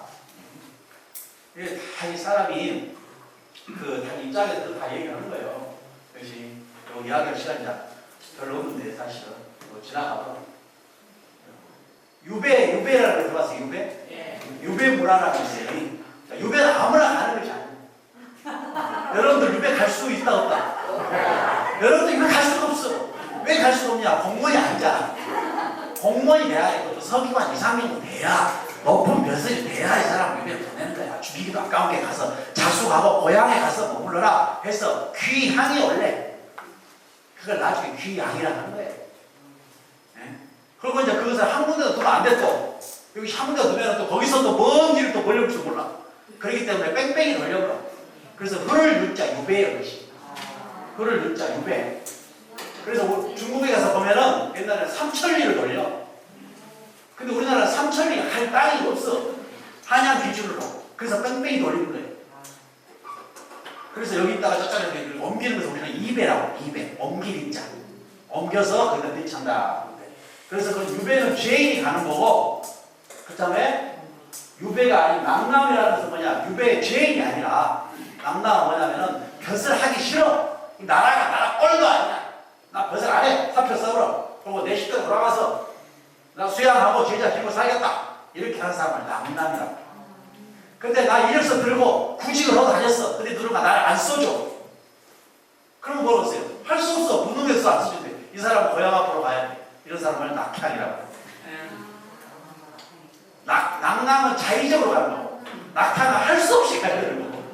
이게 다 이 사람이 다 입장에서 다 얘기하는 거예요. 역시 요 이야기할 시간이 별로 없는데 사실은 뭐 지나가더라고. 유배라는 걸 들어봤어요. 유배? 유배 문화라는 게 있어요. 유배는 아무나 가는 것이 아니에요. 여러분들 유배 갈 수 있다 없다? 여러분들 유배 갈 수가 없어. 왜 갈 수가 없냐? 공무원이 아니잖아. 공무원이 돼야 되고 서기관 이상이고 돼야 높은 벼슬이 돼야 이 사람 유배를 보내는 거야. 죽이기도 아까운 게 가서 자수하고 고향에 가서 머물러라 해서 귀향이 원래 그걸 나중에 귀향이라고 하는 거예요. 그리고 이제 그것을 한 군데도 두면 안 됐고 여기 한 군데도 두면 또 거기서 또 먼 일을 또 벌려올 줄 몰라. 그렇기 때문에 뺑뺑이 돌려버려. 그래서 흐를 유자 유배예요. 그것이 흐를 유자 유배. 그래서 중국에 가서 보면은 옛날에 삼천리를 돌려. 근데 우리나라는 삼천리 할 땅이 없어. 한양 기준으로. 그래서 뺑뺑이 돌리는 거예요. 그래서 여기 있다가 저쪽에 옮기는 것을 우리는 이배라고. 이배. 옮길 입자. 옮겨서 거기다 내친다. 그래서 그 유배는 죄인이 가는 거고, 그 다음에 유배가 아닌 낭남이라는 것은 뭐냐? 유배의 죄인이 아니라 낭남은 뭐냐면은 벼슬 하기 싫어. 나라 꼴도 아니야. 나 벼슬 안 해. 사표 써버려. 그리고 내 식대로 돌아가서 나 수양하고 제자 지고 살겠다. 이렇게 하는 사람을 낭남이라고. 근데 나 이력서 들고 구직을 하고 다녔어. 근데 누군가 나를 안 써줘. 그럼 뭐겠어요? 할 수 없어. 무능해서 안 써준대. 이 사람은 고향 앞으로 가야 돼. 이런 사람을 낙향이라고. 낙남은 자의적으로 가는 거고, 낙향은 할 수 없이 가는 거고,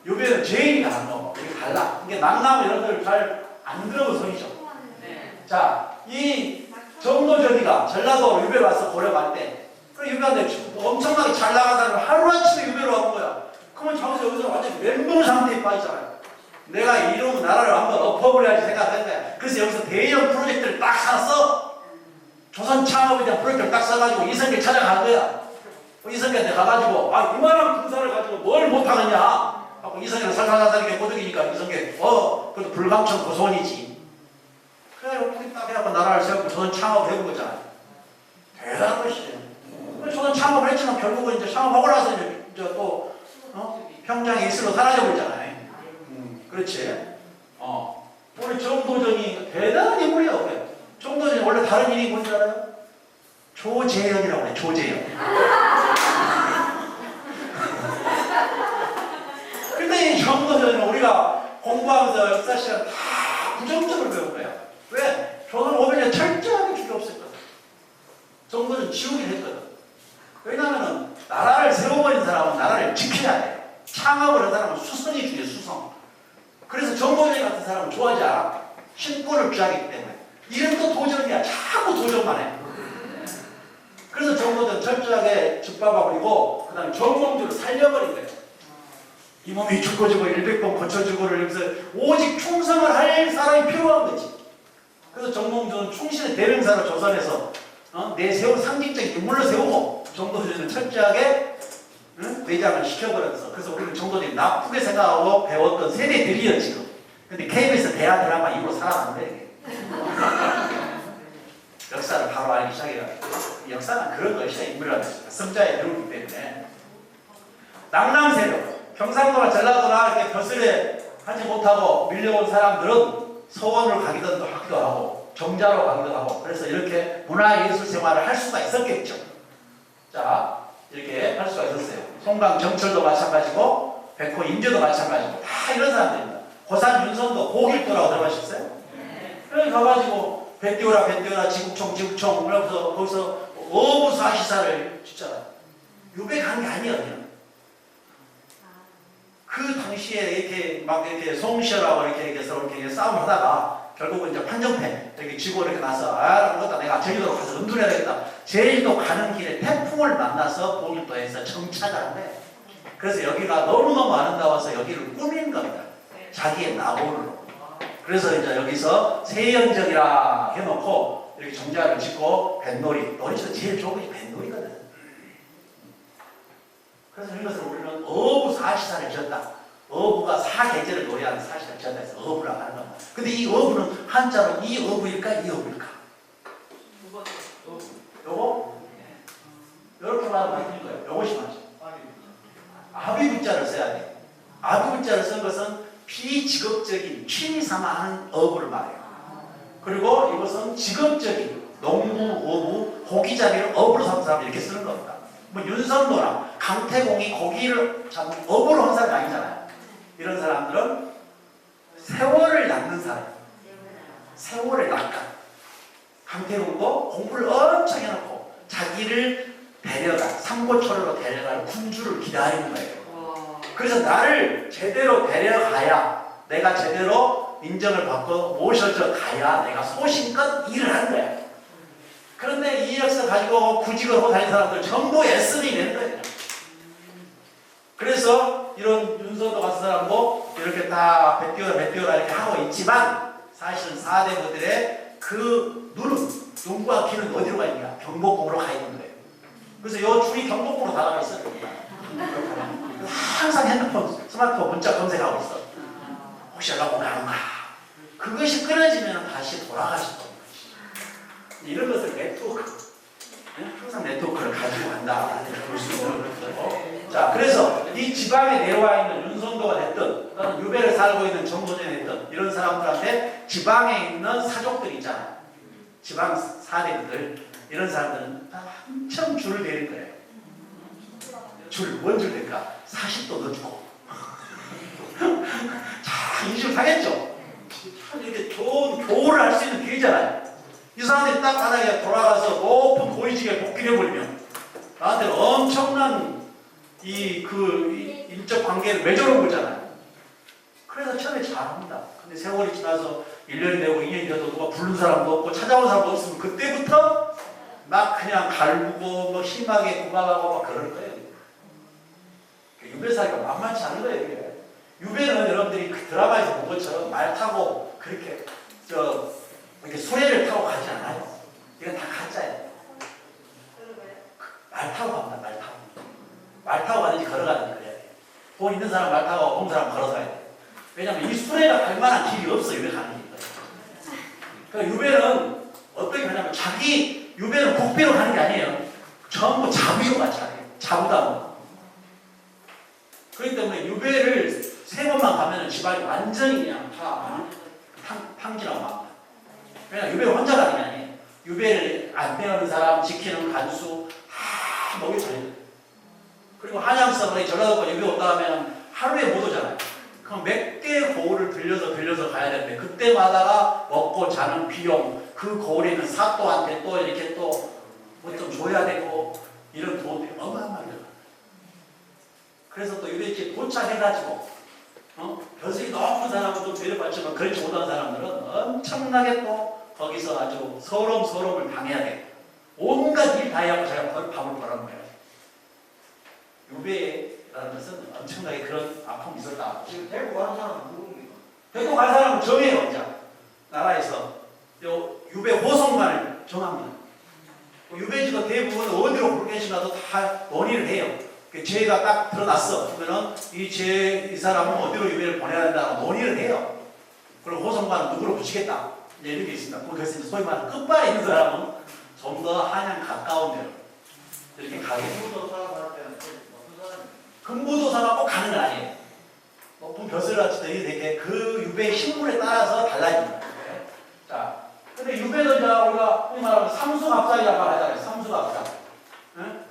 유배는 죄인이 가는 거고. 이게 달라. 이게 낙남 이런 걸 잘 안 들어본 소리죠. 자, 이 정도전이가 전라도 유배 와서 고려 갈 때, 그 유배한테 엄청나게 잘 나간 사람을 하루아침에 유배로 와본 거야. 그러면 저기서 여기서 완전히 멘붕 상태에 빠지잖아요. 내가 이러면 나라를 한번 엎어버려야지 생각한 거야. 그래서 여기서 대형 프로젝트를 딱 하나 써. 조선 창업에 대한 프로젝트를 딱 써가지고 이성계 찾아간 거야. 이성계한테 가가지고 이만한 군사를 가지고 뭘 못하느냐 하고 이성계는 살살살살 이렇게 꼬드기니까 이성계 그래도 불광천 고소원이지. 그래가지고 딱 해갖고 나라를 세우고 조선 창업을 해본 거잖아요. 대단한 것이에요. 조선 창업을 했지만 결국은 이제 창업하고 나서 이제 또 평양에 이슬로 사라져 버리잖아요. 그렇지. 우리 정도전이 대단한 인물이야. 그래. 정도전이 원래 다른 이름이 뭔지 알아요? 조재현이라고 그래. 조재현. 근데 이 정도전은 우리가 공부하면서 역사 시간 다 부정적으로 배운 거야. 왜? 조선 500년 철저하게 죽이 없었거든. 정도전 지우긴 했거든. 왜냐하면 나라를 세워버린 사람은 나라를 지켜야 돼. 창업을 한 사람은 수성이 중요해. 수성. 그래서 정도전 같은 사람은 좋아하지 않아. 신권을 취하기 때문에. 이름도 도전이야. 자꾸 도전만 해. 그래서 정도전 철저하게 집밥아버리고 그 다음에 정몽주를 살려버린 거예요. 이 몸이 죽고 100번 거쳐주고를 여기서 오직 충성을 할 사람이 필요한 거지. 그래서 정몽주는 충신의 대명사로 조선에서 내세운 상징적인 인물로 세우고 정도전을 철저하게 내장을 시켜버렸어. 그래서 우리는 정도전이 나쁘게 생각하고 배웠던 세대들이요 지금. 근데 KBS 대하 드라마 이후로 살아났는데 역사를 바로 알기 시작해가지고 역사는 그런 것이야. 인물이라는 것이다. 성자에 배우기 때문에. 낭랑 세력, 경상도나 전라도나 이렇게 벼슬에 하지 못하고 밀려온 사람들은 서원을 가기도 하고 정자로 가기도 하고 그래서 이렇게 문화예술 생활을 할 수가 있었겠죠. 자, 이렇게 할 수가 있었어요. 송강 정철도 마찬가지고 백호 임제도 마찬가지고 다 이런 사람들입니다. 고산 윤선도 고길도라고 들어보셨어요? 여기 가가지고 뱃띄우라 지국총 그러면서 거기서 어부사시사를 짓잖아요. 유배 간 게 아니에요. 그 당시에 이렇게 막 이렇게 송시열하고 이렇게 서로 이렇게 싸움을 하다가 결국은 이제 판정패 이렇게 지고 이렇게 나서 그렇다 내가 제주도로 가서 은둔해야 되겠다. 제주도 가는 길에 태풍을 만나서 보길도에서 정착을 한 거예요. 그래서 여기가 너무너무 아름다워서 여기를 꾸민 겁니다. 자기의 나홀로. 그래서 이제 여기서 세연정이라 해놓고 이렇게 정자를 짓고 뱃놀이, 놀이에서 제일 좋은 게 뱃놀이거든. 그래서 이것을 우리는 어부사시사를 지었다. 어부가 사계절을 노래하는 사시사를 지었다 해서 어부라고 하는 겁니다. 근데 이 어부는 한자로 이 어부일까 이 어부일까? 요거? 이렇게 말하면 맞는 거예요. 요것이 맞죠. 아비부자를 써야 돼. 아비부자를 쓴 것은 비직업적인 취미 삼아 하는 어부를 말해요. 그리고 이것은 직업적인 농부, 어부, 고기잡이를 어부로 삼는 사람 이렇게 쓰는 겁니다. 뭐 윤선도나 강태공이 고기를 잡는 어부로 한 사람이 아니잖아요. 이런 사람들은 세월을 낚는 사람. 세월을 낚아. 강태공도 공부를 엄청 해놓고 자기를 데려가 삼고초려로 데려갈 군주를 기다리는 거예요. 그래서 나를 제대로 데려가야 내가 제대로 인정을 받고 모셔져 가야 내가 소신껏 일을 하는 거야. 그런데 이 역사 가지고 구직을 하고 다니는 사람들 전부 애쓰니 되는 거예요. 그래서 이런 윤선도 같은 사람도 이렇게 다 뱃띄워라 이렇게 하고 있지만 사실은 사대부들의 그 눈과 귀는 어디로 가 있냐? 경복궁으로 가 있는 거예요. 그래서 요 줄이 경복궁으로 다가가 있어요. 항상 핸드폰, 스마트폰 문자 검색하고 있어. 혹시 연락 오면 안 가. 그것이 끊어지면 다시 돌아가시는 거지. 이런 것을 네트워크, 항상 네트워크를 가지고 간다. 볼 수 있는 거죠. 자, 그래서 이 지방에 내려와 있는 윤선도가 됐든, 또는 유배를 살고 있는 정도전이 됐든, 이런 사람들한테 지방에 있는 사족들 있잖아요. 지방 사대들, 이런 사람들은 한참 줄을 내릴 거예요. 뭔 줄 될까? 40도 넣어주고. 자, 인식을 하겠죠? 참 이렇게 좋은 교훈을 할 수 있는 기회잖아요. 이 사람들이 딱 바닥에 돌아가서 높은 고위직에 복귀를 해버리면 나한테는 엄청난 인적 관계를 맺어놓은 거잖아요. 그래서 처음에 잘합니다. 근데 세월이 지나서 1년이 되고 2년이 돼도 누가 부른 사람도 없고 찾아온 사람도 없으면 그때부터 막 그냥 갈구고 뭐 심하게 구박하고 막 그럴 거예요. 유배살이가 만만치 않은 거예요. 이게. 유배는 여러분들이 그 드라마에서 본 것처럼 말 타고 그렇게 이렇게 소래를 타고 가지 않아요. 이건 다 가짜예요. 말 타고 갑니다. 말 타고 가든지 걸어가든지 그래야 돼요. 돈 있는 사람 말 타고 없는 사람 걸어서 가야 돼요. 왜냐하면 이 수레가 갈 만한 길이 없어. 유배 가는 길이. 그러니까 유배는 어떻게 하냐면 가지고 자기 유배는 국비로 가는 게 아니에요. 전부 자부로 같이 가요. 자부담으로. 그렇기 때문에 유배를 3번만 가면은 집안이 완전히 그냥 다 탕진하고 막. 왜냐 유배 혼자 가는 게 아니에요. 유배를 안 배우는 사람, 지키는 간수 다 먹이 차려요. 그리고 한양서원에 전라도가 유배 온다 하면 하루에 못 오잖아요. 그럼 몇 개의 고을을 빌려서 가야 되는데 그때마다가 먹고 자는 비용, 그 고을에 있는 사또한테 또 이렇게 또 뭐 좀 줘야 되고 이런 돈들이 어마어마해요. 그래서 또 유배지에 도착해가지고 벼슬이 높은 사람은 또 죄를 받지만 그렇지 못한 사람들은 엄청나게 또 거기서 아주 서러움을 당해야 돼. 온갖 일 다 해야 자기가 밥을 벌는 거예요. 유배라는 것은 엄청나게 그런 아픔이 있었다. 지금 대구 가는 사람은 누굽니까? 대구 갈 사람은 정해요. 이제 나라에서 요 유배 호송관을 정합니다. 유배지도 대부분 어디로 보내신가도 다 논의를 해요. 죄가 딱 드러났어. 그러면은 이 사람은 어디로 유배를 보내야 된다고 논의를 해요. 그리고 호송관은 누구로 붙이겠다. 이제 이런 게 있습니다. 그래서 이제 소위 말하는 끝발에 있는 사람은 좀 더 한양 가까운 데로 이렇게 가게 돼요. 공부도사 갈 때는 어떤 사람이? 근무도사가 꼭 가는 건 아니에요. 높은 벼슬같이 되게 그 유배의 신분에 따라서 달라집니다. 자, 근데 유배도 이제 우리가 흔히 말하면 삼수갑산이라고 하잖아요. 삼수갑산. 응?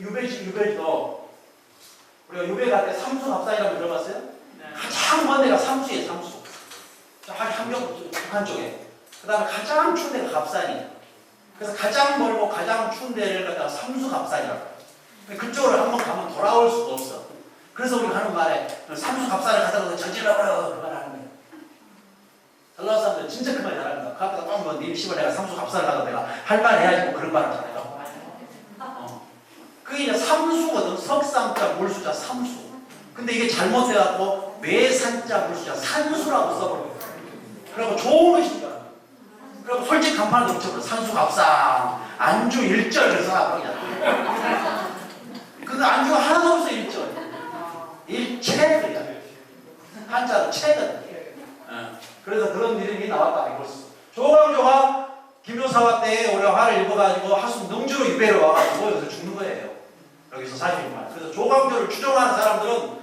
유배지도 우리가 유배 갈 때 삼수갑산이라고 들어봤어요? 가장 먼 데가 삼수예요. 삼수. 한경 북한 쪽에. 그 다음에 가장 추운 데가 갑산이에요. 그래서 가장 멀고 가장 추운 데를 갖다가 삼수갑산이라고 해요. 그쪽으로 한번 가면 돌아올 수가 없어. 그래서 우리가 하는 말에 삼수갑산을 가다가 저질러버려 그 말 하는 거예요. 전라도 사람들 진짜 그 말 잘합니다. 그 앞에서 꼭 뭐 님 씨발 내가 삼수갑산을 가다 내가 할 말 해야지 뭐 그런 말을 잘해요. 그게 이제 삼수거든. 석삼자 물수자 삼수. 근데 이게 잘못돼갖고 매산자 물수자 산수라고 써버려요. 그리고 좋은 것이니까. 그리고 솔직히 간판을 넘쳐버려. 산수갑산 안주 1절을 써놔버리잖아. 그 안주가 하나도 없어. 1절. 일체그야. 한자로 체거든. 그래서 그런 이름이 나왔다 이걸 써. 조광조가 김효사화 때에 우리가 화를 입어가지고 하순 능주로 유배를 와가지고 여기서 죽는 거예요. 여기서 사실만. 그래서 조광조를 추종하는 사람들은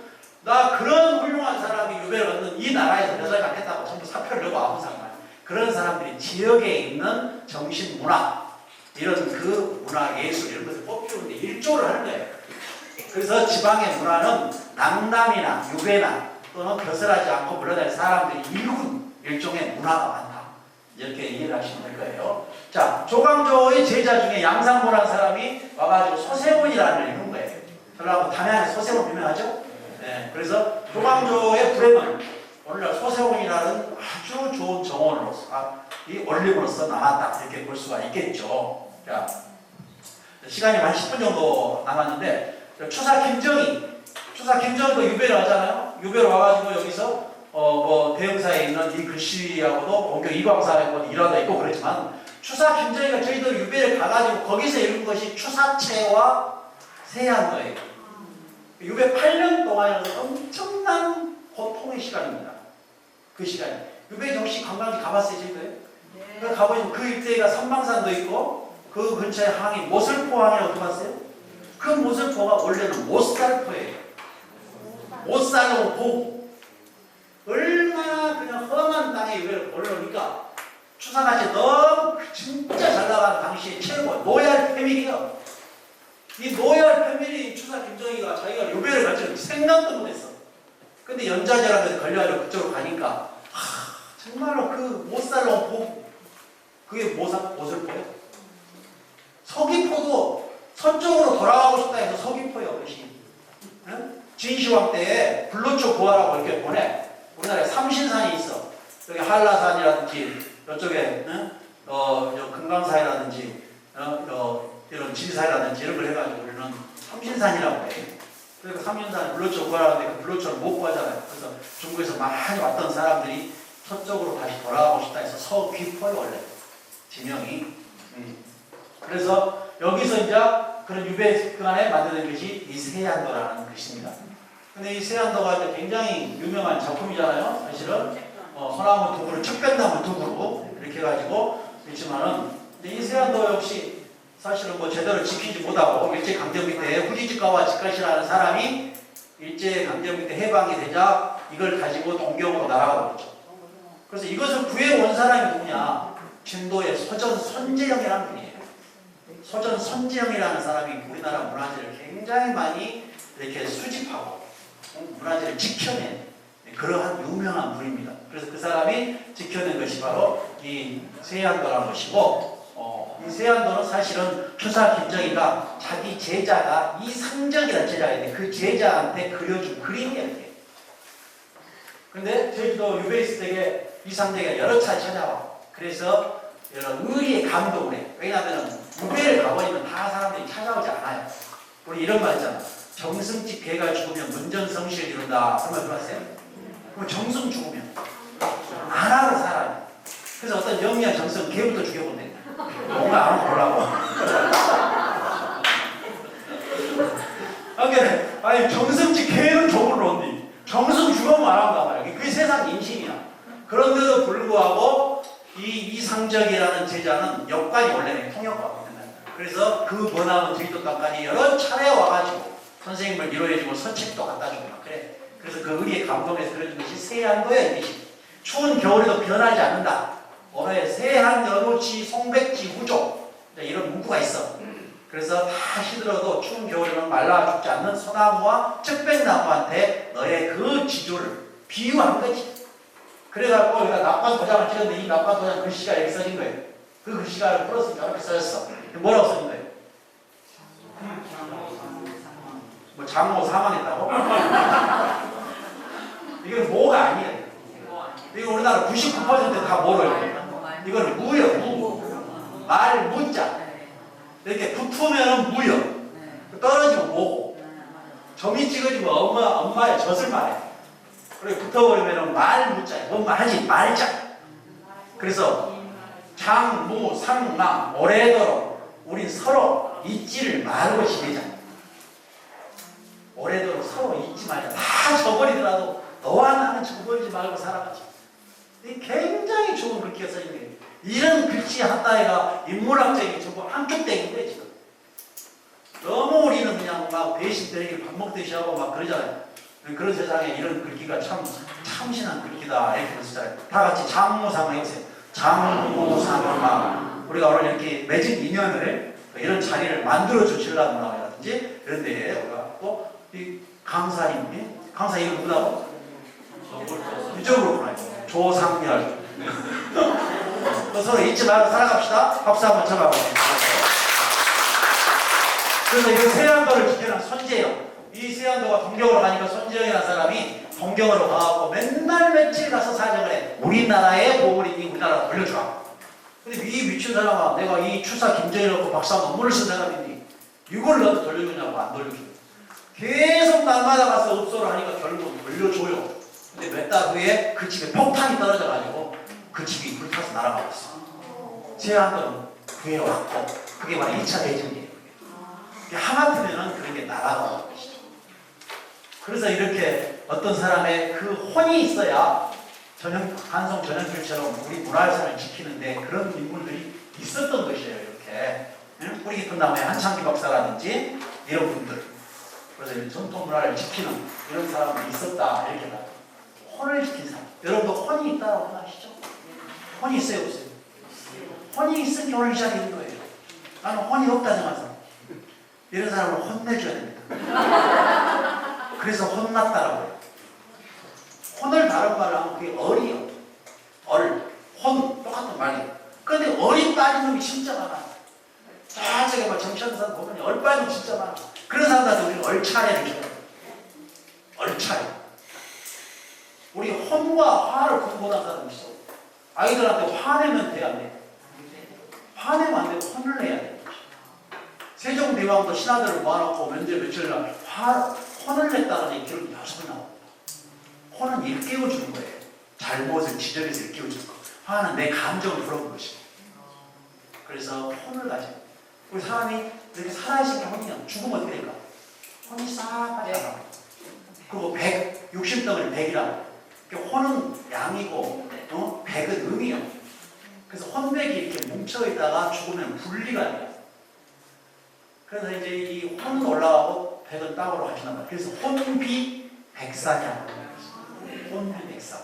나 그런 훌륭한 사람이 유배를 얻는 이 나라에서 몇 살간 했다고 전부 사표를 내고 아무 상관. 그런 사람들이 지역에 있는 정신 문화 이런 그 문화 예술 이런 것을 뽑히는데 일조를 하는 거예요. 그래서 지방의 문화는 낭남이나 유배나 또는 벼슬하지 않고 물러다니는 사람들이 일종의 문화가 많다. 이렇게 이해를 하시면 될 거예요. 자, 조광조의 제자 중에 양상보라는 사람이 와가지고 소세원이라는 일을 이룬 거예요. 전라도 담양에 소세원 유명하죠? 네, 그래서 조광조의 불행은 오늘날 소세원이라는 아주 좋은 정원으로서, 이 올림으로서 남았다. 이렇게 볼 수가 있겠죠. 자, 시간이 한 10분 정도 남았는데, 추사 김정희도 유배를 하잖아요. 유배를 와가지고 여기서 뭐 대흥사에 있는 이 글씨하고도 본교 이광사하고 일화도 있고 그렇지만 추사 김정희가 저희들 유배를 가가지고 거기서 읽은 것이 추사체와 세한도예요. 유배 8년 동안은 엄청난 고통의 시간입니다. 그 시간이. 유배 정시 관광지 가봤어요, 저희들? 네. 가보시면 그 일대가 선방산도 있고 그 근처에 항이 모슬포항이라고 들어봤어요? 그 모슬포가 원래는 못살포예요. 못살로 보고 얼마나 그냥 험한 땅에 유배를 올라오니까 추사같이 너무 진짜 잘 나가는 당시에 최고 노얄 패밀리요. 이 노얄 패밀리 추사 김정희가 자기가 유배를 갈 줄 생각도 못했어. 근데 연자제라는 데서 걸려가지고 그쪽으로 가니까 정말로 그 못살로 보고 그게 모슬포예요. 서귀포도 서쪽으로 돌아가고 싶다 해서 서귀포예요. 그것이. 응? 진시황 때에 불로초 구하라고 이렇게 보내. 우리나라에 삼신산이 있어. 여기 한라산이라든지 이쪽에 금강산이라든지 이런 지리산이라든지 이런 걸 해가지고 우리는 삼신산이라고 해. 그러니까 삼신산 불로초 구하라는데 그 불로초를 못 구하잖아요. 그래서 중국에서 많이 왔던 사람들이 서쪽으로 다시 돌아가고 싶다 해서 서귀포에 원래 지명이. 그래서 여기서 이제 그런 유배관에 만드는 것이 이 세안도라는 것입니다. 근데 이 세안도가 이제 굉장히 유명한 작품이잖아요. 사실은 소나무 두구를 척변나무 두구로 이렇게 해가지고 있지만은 이 세안도 역시 사실은 뭐 제대로 지키지 못하고 일제강점기 때 후지집가와 집가시라는 사람이 일제강점기 때 해방이 되자 이걸 가지고 동경으로 날아가 버렸죠. 그래서 이것을 구해온 사람이 누구냐? 진도의 소전 선재영이라는 분이에요. 소전 선재영이라는 사람이 우리나라 문화재를 굉장히 많이 이렇게 수집하고 문화재를 지켜낸 그러한 유명한 분입니다. 그래서 그 사람이 지켜낸 것이 바로 이 세안도라는 것이고, 이 세안도는 사실은 추사 김정희가 자기 제자가 이상적이라는 제자가 있는데 그 제자한테 그려준 그림이에요. 근데 제주도 유베이스 댁에 이상적이가 여러 차례 찾아와. 그래서 이런 의리의 감동을 해. 왜냐하면 유배를 가버리면 다 사람들이 찾아오지 않아요. 우리 이런 말 있잖아. 정승집 개가 죽으면 문전성시를 이룬다. 그런 말 들어봤어요? 그럼 정승 죽으면 안 하는 사람이. 그래서 어떤 영리한 정승 개부터 죽여본대. 뭔가 안 하고 보려고. 아니 정승집 개는 저걸 놓니. 정승 죽으면 안 한단 말이야. 그게 세상 인심이야. 그런데도 불구하고 이 이상적이라는 제자는 역관이 원래는 통역관이거든요. 그래서 그 번화한 제주도 땅간이 여러 차례 와가지고 선생님을 위로해주고 선책도 갖다주고 막 그래. 그래서 그 의리의 감동에서 그려준 것이 세안도의 이미지. 추운 겨울에도 변하지 않는다. 올해 세한 여노치 송백지 후조 이런 문구가 있어. 그래서 다 시들어도 추운 겨울에는 말라 죽지 않는 소나무와 측백나무한테 너의 그 지조를 비유한 거지. 그래갖고 여기가 낙관 도장을 찍었는데 이 낙관 도장 글씨가 이렇게 써진 거예요. 그 글씨가 풀었으니까 이렇게 써졌어. 뭐라고 써진 거예요? 뭐 장모 사망했다고? 이건 뭐가 아니에요. 이거 우리나라 99%다 뭐래요? 이거는 무요, 무. 말, 무자. 이렇게 붙으면 무요. 떨어지면 뭐고. 점이 찍어지면 엄마의 젖을 말해. 그리고 붙어버리면 말, 무자야. 뭔가 하지 말자. 그래서 장, 무, 상, 망, 오래도록 우린 서로 잊지를 말고 지내자. 오래도록 서로 잊지 말자. 다 저버리더라도 너와 나는 저버리지 말고 살아가자. 이 굉장히 좋은 글귀가 써있는 거예요. 이런 글씨 한따위가 인문학적인 전부 한쪽땡인데 지금. 너무 우리는 그냥 막 배신 때리기 밥 먹듯이 하고 막 그러잖아요. 그런 세상에 이런 글귀가 참신한 글귀다 이렇게 쓰잖아요. 다 같이 장무상을 해보세요. 장무상을 우리가 오늘 이렇게 맺은 인연을 이런 자리를 만들어 주시려는 마음이라든지 이런 데에 우리가 또 이 강사님, 강사 이름 누구라고? 이쪽으로 보나요? 조상렬. 또 서로 잊지 말고 살아갑시다. 박수 한번 쳐봐보세요. 그래서 이 세안도를 지켜는 손재영. 이 세안도가 동경으로 가니까 손재영이라는 사람이 동경으로 가고 맨날 며칠 가서 사정을 해. 우리나라의 보물이니 우리나라 돌려주라. 근데 이 미친 사람아, 내가 이 추사 김정일하고 박사 논문을 쓴 사람이니 이걸 나도 돌려주냐고 안 돌려줘. 계속 날마다 가서 읍소를 하니까 결국 돌려줘요. 근데 몇 달 후에 그 집에 폭탄이 떨어져가지고 그 집이 불타서 날아가버렸어. 세안도는 구해왔고 그게 바로 2차 대전이에요. 하마터면은 그런 게 날아가는 것이죠. 그래서 이렇게 어떤 사람의 그 혼이 있어야 간송 전형필처럼 우리 문화유산을 지키는데 그런 인물들이 있었던 것이에요. 이렇게 뿌리 깊은 나무의 한창기 박사라든지 이런 분들. 그래서 전통 문화를 지키는 이런 사람들이 있었다 이렇게 말해요. 혼을 지킨 사람. 여러분도 혼이 있다고 아시죠? 혼이 있어요, 없어요? 혼이 있으니 오늘 시작인 거예요. 나는 혼이 없다 생각해서 이런 사람을 혼내줘야 됩니다. 그래서 혼났다라고 해요. 혼을 다른 말을 하면 그게 얼이요. 혼, 똑같은 말이에요. 그런데 얼이 빠진 놈이 진짜 많아요. 저쪽에 막 정치하는 사람 보면 얼 빠진 놈 진짜 많아. 그런 사람들한테 우리는 얼차례를 줘요. 얼차례. 우리 혼과 화를 공부하는 사람이 있어. 아이들한테 화내면 돼, 안 돼? 화내면 안 되고 혼을 내야 돼. 세종대왕도 신하들을 모아놓고 며칠날 혼을 냈다는 기록이 6번 나옵니다. 혼은 일깨워주는 거예요. 잘못을 지적해서 일깨워주는 거. 화는 내 감정을 풀어보는 것이고. 그래서 혼을 가져. 우리 사람이 이렇게 살아있는 게 혼이냐? 죽으면 어떻게 될까? 혼이 싹 빠져나가. 그리고 60덩어리 100이라고. 혼은 양이고, 100은 음이요. 그래서 혼백이 이렇게 뭉쳐있다가 죽으면 분리가 돼요. 그래서 이제 이 혼은 올라가고 백은 땅으로 가시는 거예요. 그래서 혼비백산이라고 해요. 혼비백산.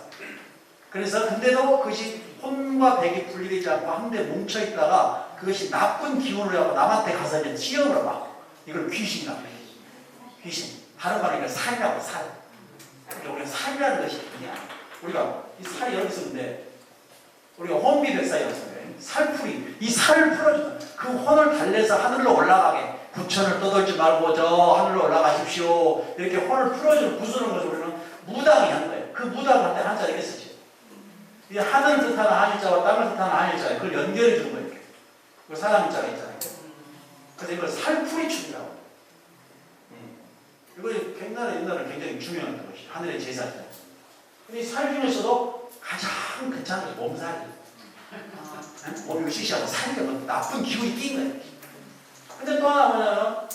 그래서 근데도 그것이 혼과 백이 분리되지 않고 한데 뭉쳐있다가 그것이 나쁜 기운을 하고 남한테 가서 이제 찌어버려 막. 이걸 귀신이라고 해요. 귀신. 다른 말로 이걸 살이라고 살. 그러니까 우리가 살이라는 것이 그냥 우리가 이 살이 여기 있었는데 우리가 혼비백산이었어요. 살풀이. 이 살을 풀어주는 그 혼을 달래서 하늘로 올라가게 부천을 떠돌지 말고 저 하늘로 올라가십시오. 이렇게 혼을 풀어주는 부수는 것을 우리는 무당이 한 거예요. 그 무당을 할 때 한자 이렇게 쓰죠. 이 하늘을 뜻하는 한일자와 땅을 뜻하는 한일자 그걸 연결해 주는 거예요. 그 사람 일자가 있잖아요. 그래서 이걸 살풀이 춤이라고. 이거 옛날에 굉장히 중요한 것이 하늘의 제사죠. 근데 이 살 중에서도 가장 괜찮은 것이 몸살이. 몸이 씩씩하고 살이 뭐 나쁜 기운이 낀 거예요. 근데 또 하나 뭐냐면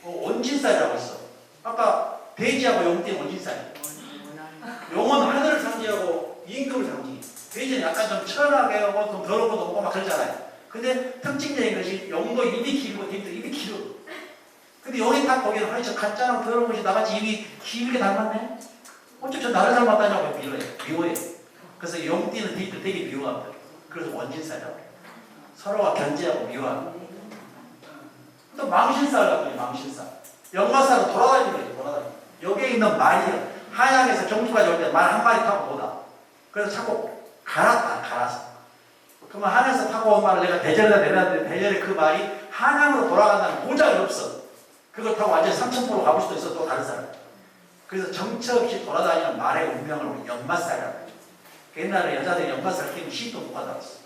원진살이라고 있어. 아까 돼지하고 용띠는 원진살이에요. 용은 하늘을 상징하고 임금을 상징해요. 돼지는 약간 좀 천하게 하고 좀 더러운 것도 없고 막 그러잖아요. 근데 특징적인 것이 용도 입이 길고 돼지도 입이 길어. 근데 용이 딱 보기에는 아니 저 가짜랑 더러운 것이 나같이 입이 길게 닮았네? 어째 저 나를 닮았다냐고 미워해. 그래서 용띠는 돼지도 되게 미워합니다. 그래서 원진살이라고. 서로가 견제하고 미워하고. 또 망신살 같은 망신살. 연마살은 돌아다니는 거예요. 돌아다니는. 여기에 있는 말이요. 한양에서 경주까지 올 때 말 한 마리 타고 못 와. 그래서 자꾸 갈았어. 그러면 한양에서 타고 온 말을 내가 대전에다 내놨는데 대전에 그 말이 한양으로 돌아간다는 보장이 없어. 그걸 타고 완전히 삼천포로 가볼 수도 있어. 또 다른 사람. 그래서 정처 없이 돌아다니는 말의 운명을 우리 연마살이라고 해요. 옛날에 여자들이 연마살 끼면 시도 못 받아왔어.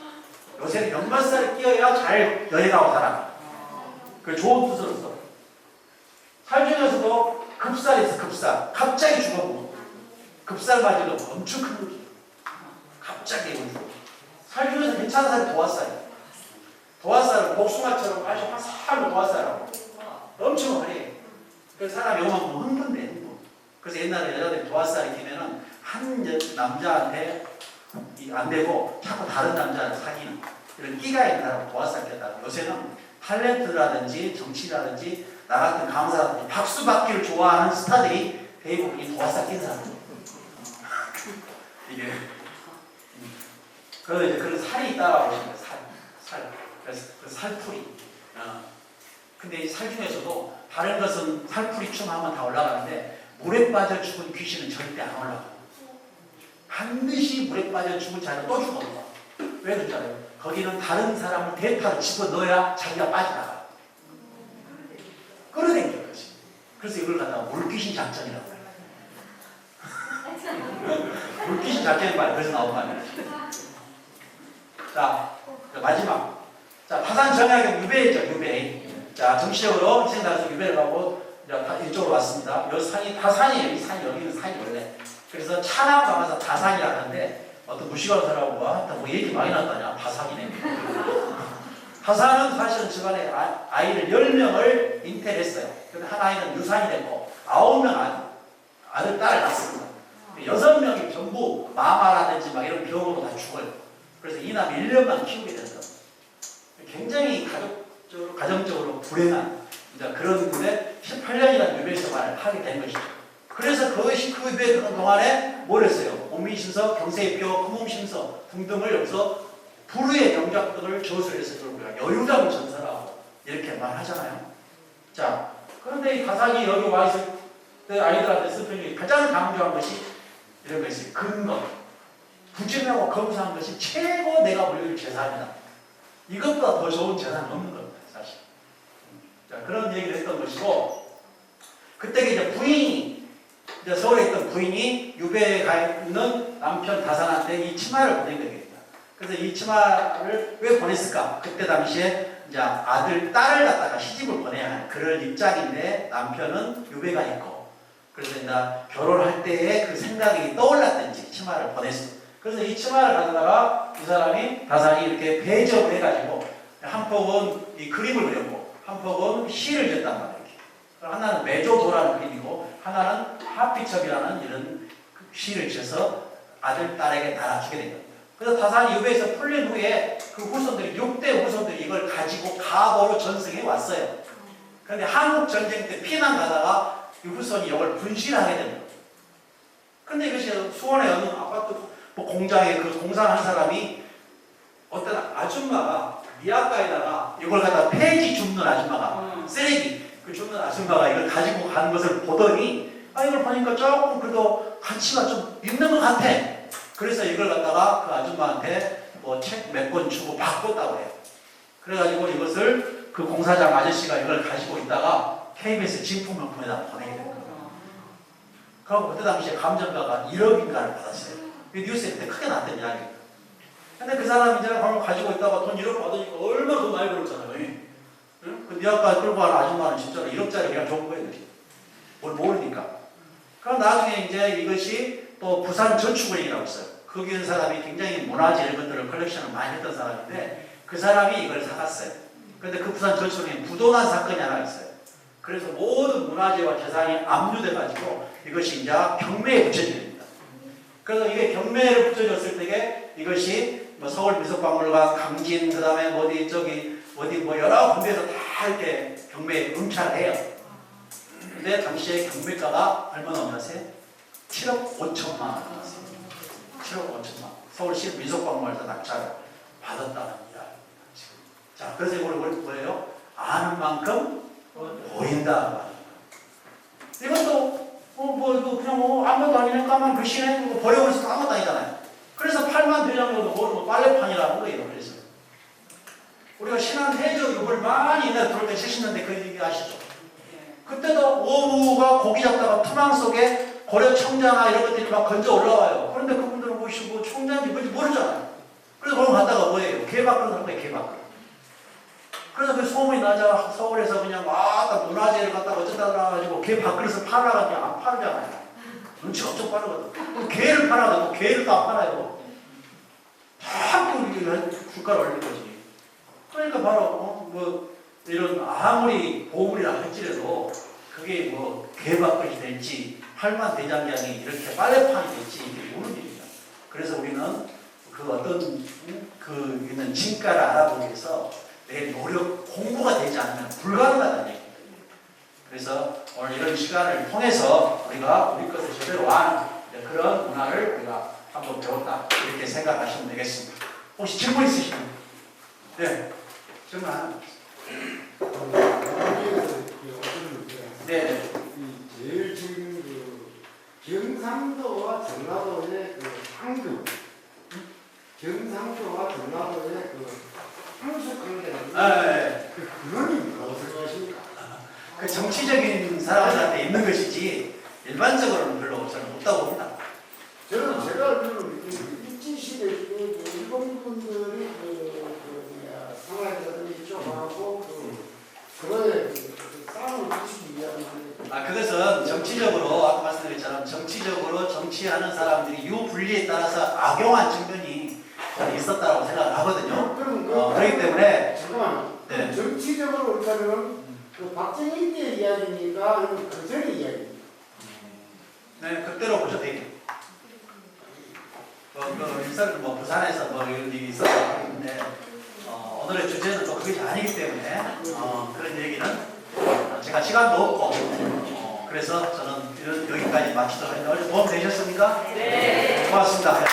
요새는 연마살을 끼워야 잘 여행하고 살아. 그 좋은 뜻으로 써. 살 중에서도 급살이 있어, 급살. 갑자기 죽어보고. 급살 맞으면 엄청 큰 거지. 갑자기 죽어. 살 중에서 괜찮은 살이 도화살이야. 도화살은 복숭아처럼 아주 화사한 도화살이라고. 엄청 화려해. 그래서 사람이 요만큼 흥분돼, 흥분. 그래서 옛날에 여자들이 도화살이 끼면은 한 남자한테 안 되고 자꾸 다른 남자를 사귀는 이런 끼가 있는 사람을 도화살 꼈다. 요새는 탤런트라든지 정치라든지 나 같은 강사라든지 박수 받기를 좋아하는 스타들이 대부분이 도화살 낀 사람이에요. 이게 그래서 이제 그런 살이 있다고 보시면 살. 그래서 그 살풀이. 근데 이 살 중에서도 다른 것은 살풀이 춤 하면 다 올라가는데 물에 빠져 죽은 귀신은 절대 안 올라가. 반드시 물에 빠져 죽은 자는 또 죽어. 왜 그런지 알아요? 거기는 다른 사람을 대파로 집어넣어야 자기가 빠져나가. 끌어당겨 거지. 그래서 이걸 갖다가 물귀신 작전이라고 해요. 물귀신 작전이 말이야. 그래서 나온 말이야. 자, 마지막. 자, 타산 정약의 유배죠, 유배. 자, 정치적으로 희생당해서 유배를 가고 이쪽으로 왔습니다. 이 산이 타산이에요. 이 산이 여기는 산이 원래. 그래서 차남 가면서 다산이라고 하는데 어떤 무식한 사람과 뭐 얘기 많이 나왔다냐. 다산이네. 다산은 사실은 집안에 아이를 10명을 잉태했어요. 근데 한 아이는 유산이 됐고 9명 아들, 딸을 낳습니다. 6명이 전부 마마라든지 막 이런 병으로 다 죽어요. 그래서 이남 1년만 키우게 된다. 굉장히 가정적으로 불행한 그런 분에 18년이라는 유배 생활을 하게 된 것이죠. 그래서 그 유배 동안에 뭘 했어요? 공민신서, 경세입교, 금음신서 등등을 여기서 불후의 명작들을 저술해서 우리가 여유라고 전설하고 이렇게 말하잖아요. 자, 그런데 이 가상이 여기 와 있을 때 아이들한테 쓰편이 가장 강조한 것이 이런 것이 근거. 부지런하고 검사한 것이 최고 내가 물릴 재산이다. 이것보다 더 좋은 재산은 없는 겁니다, 사실. 자, 그런 얘기를 했던 것이고, 그때 이제 부인이, 이제 서울에 있던 부인이 유배에 가 있는 남편 다산한테 이 치마를 보낸 겁니다. 그래서 이 치마를 왜 보냈을까? 그때 당시에 이제 딸을 갖다가 시집을 보내야 하는 그런 입장인데 남편은 유배가 있고, 그래서 이제 결혼할 때의 그 생각이 떠올랐든지 치마를 보냈어요. 그래서 이 치마를 가져다가 이 사람이 다산이 이렇게 배접을 해가지고 한 폭은 이 그림을 그렸고 한 폭은 시를 졌단 말이에요. 하나는 매조도라는 그림이고 하나는 하피첩이라는 이런 시를 져서 아들, 딸에게 달아주게 된 겁니다. 그래서 다산 유배에서 풀린 후에 그 후손들이 6대 후손들이 이걸 가지고 가보로 전승해 왔어요. 그런데 한국 전쟁 때 피난 가다가 이 후손이 이걸 분실하게 됩니다. 그런데 이것이 수원의 어느 아파트 뭐 공장에 그 공사한 사람이 어떤 아줌마가 미아가에다가 이걸 갖다 폐지 줍는 아줌마가 쓰레기 그 줍는 아줌마가 이걸 가지고 가는 것을 보더니 이걸 보니까 조금 그래도 가치가 좀 있는 것 같아. 그래서 이걸 갖다가 그 아줌마한테 뭐 책 몇 권 주고 바꿨다고 해요. 그래가지고 이것을 그 공사장 아저씨가 이걸 가지고 있다가 KBS 진품명품에다 보내게 된 거예요. 그리고 그때 당시에 감정가가 1억인가를 받았어요. 뉴스에 그때 크게 나왔던 이야기예요. 근데 그 사람이 이제 그걸 가지고 있다가 돈 1억 받으니까 얼마나 돈 많이 벌었잖아요. 응? 그 니아까 끌고 가는 아줌마는 진짜로 1억짜리 그냥 준 거예요. 뭘 모르니까. 그럼 나중에 이제 이것이 또 부산저축은행이라고 있어요. 거기 있는 사람이 굉장히 문화재 이런 것들을 컬렉션을 많이 했던 사람인데 그 사람이 이걸 사갔어요. 근데 그 부산저축은행에 부도난 사건이 하나 있어요. 그래서 모든 문화재와 재산이 압류돼가지고 이것이 이제 경매에 붙여지게 됩니다. 그래서 이게 경매에 붙여졌을 때에 이것이 뭐 서울 미술박물관, 강진, 그 다음에 어디 저기 어디 뭐 여러 군데에서 다 이렇게 경매에 응찰을 해요. 근데 당시에 경매가가 얼마나 나왔어요? 7억 5천만 원 나왔어요. 7억 5천만 원. 서울시 미술박물관에서 낙찰을 받았다는 이야기입니다. 자, 그래서 이걸 뭐예요? 아는 만큼 보인다. 이것도 그냥 아무것도 아니네 까만 글씨네 버려버려서 아무것도 아니잖아요. 그래서 팔만 대장경도 모르고 빨래판이라는 거예요. 그래서 우리가 신안해적 욕을 많이 옛날에 들을 때 70년대 그 얘기 아시죠? 그때도 어부가 고기 잡다가 투망 속에 고려 청자나 이런 것들이 막 건져 올라와요. 그런데 그분들은 보시고 청자인지 뭔지 모르잖아요. 그래서 그걸 갖다가 뭐예요? 개밥그릇 한 거예요. 개밥그릇. 그래서 그 소문이 나자 서울에서 그냥 왔다 문화재를 갖다가 어쩌다 나가지고 개 밥그릇을 팔아가지고 안 팔잖아요. 눈치가 엄청 빠르거든. 그럼 개를 팔아도 개를 또 안 팔아요. 자꾸 주가를 올릴 거지. 그러니까 바로 뭐 이런 아무리 보물이라 할지라도 그게 뭐 개밥그릇이 될지 팔만 대장장이 이렇게 빨래판이 될지 이게 모르는 일이죠. 그래서 우리는 그 어떤 그 있는 진가를 알아보기 위해서 내 노력 공부가 되지 않으면 불가능하다는 얘기입니다. 그래서 오늘 이런 시간을 통해서 우리가 우리 것을 제대로 아는 그런 문화를 우리가 한번 배웠다 이렇게 생각하시면 되겠습니다. 혹시 질문 있으시면? 네, 질문 하나. 네. 제일 지금 그 경상도와 전라도의 그 상급, 경상도와 전라도의 그 상수 관계가 네. 그 근원이 뭐라고 생각하십니까? 그 정치적인 사람들한테 있는 것이지 일반적으로는 별로 저는 없다고 봅니다. 저는 제가 알기로는 일제시대 일본 분들이 상하이라든지 이쪽하고 그거에 싸움을 붙이기 위한 그것은 정치적으로 아까 말씀드렸처럼 정치적으로 정치하는 사람들이 유불리에 따라서 악용한 측면이 저는 있었다고 생각을 하거든요. 그렇기 때문에 잠깐만. 네. 정치적으로 그렇다면 그 박정희 때 이야기입니까? 아니면 그 전의 이야기입니까? 네, 그때로 보셔도 돼요. 뭐 부산에서 뭐 이런 일이 있었는데 오늘의 주제는 또 그것이 아니기 때문에 그런 얘기는 제가 시간도 없고 그래서 저는 여기까지 마치도록 하겠습니다. 도움 되셨습니까? 네. 고맙습니다.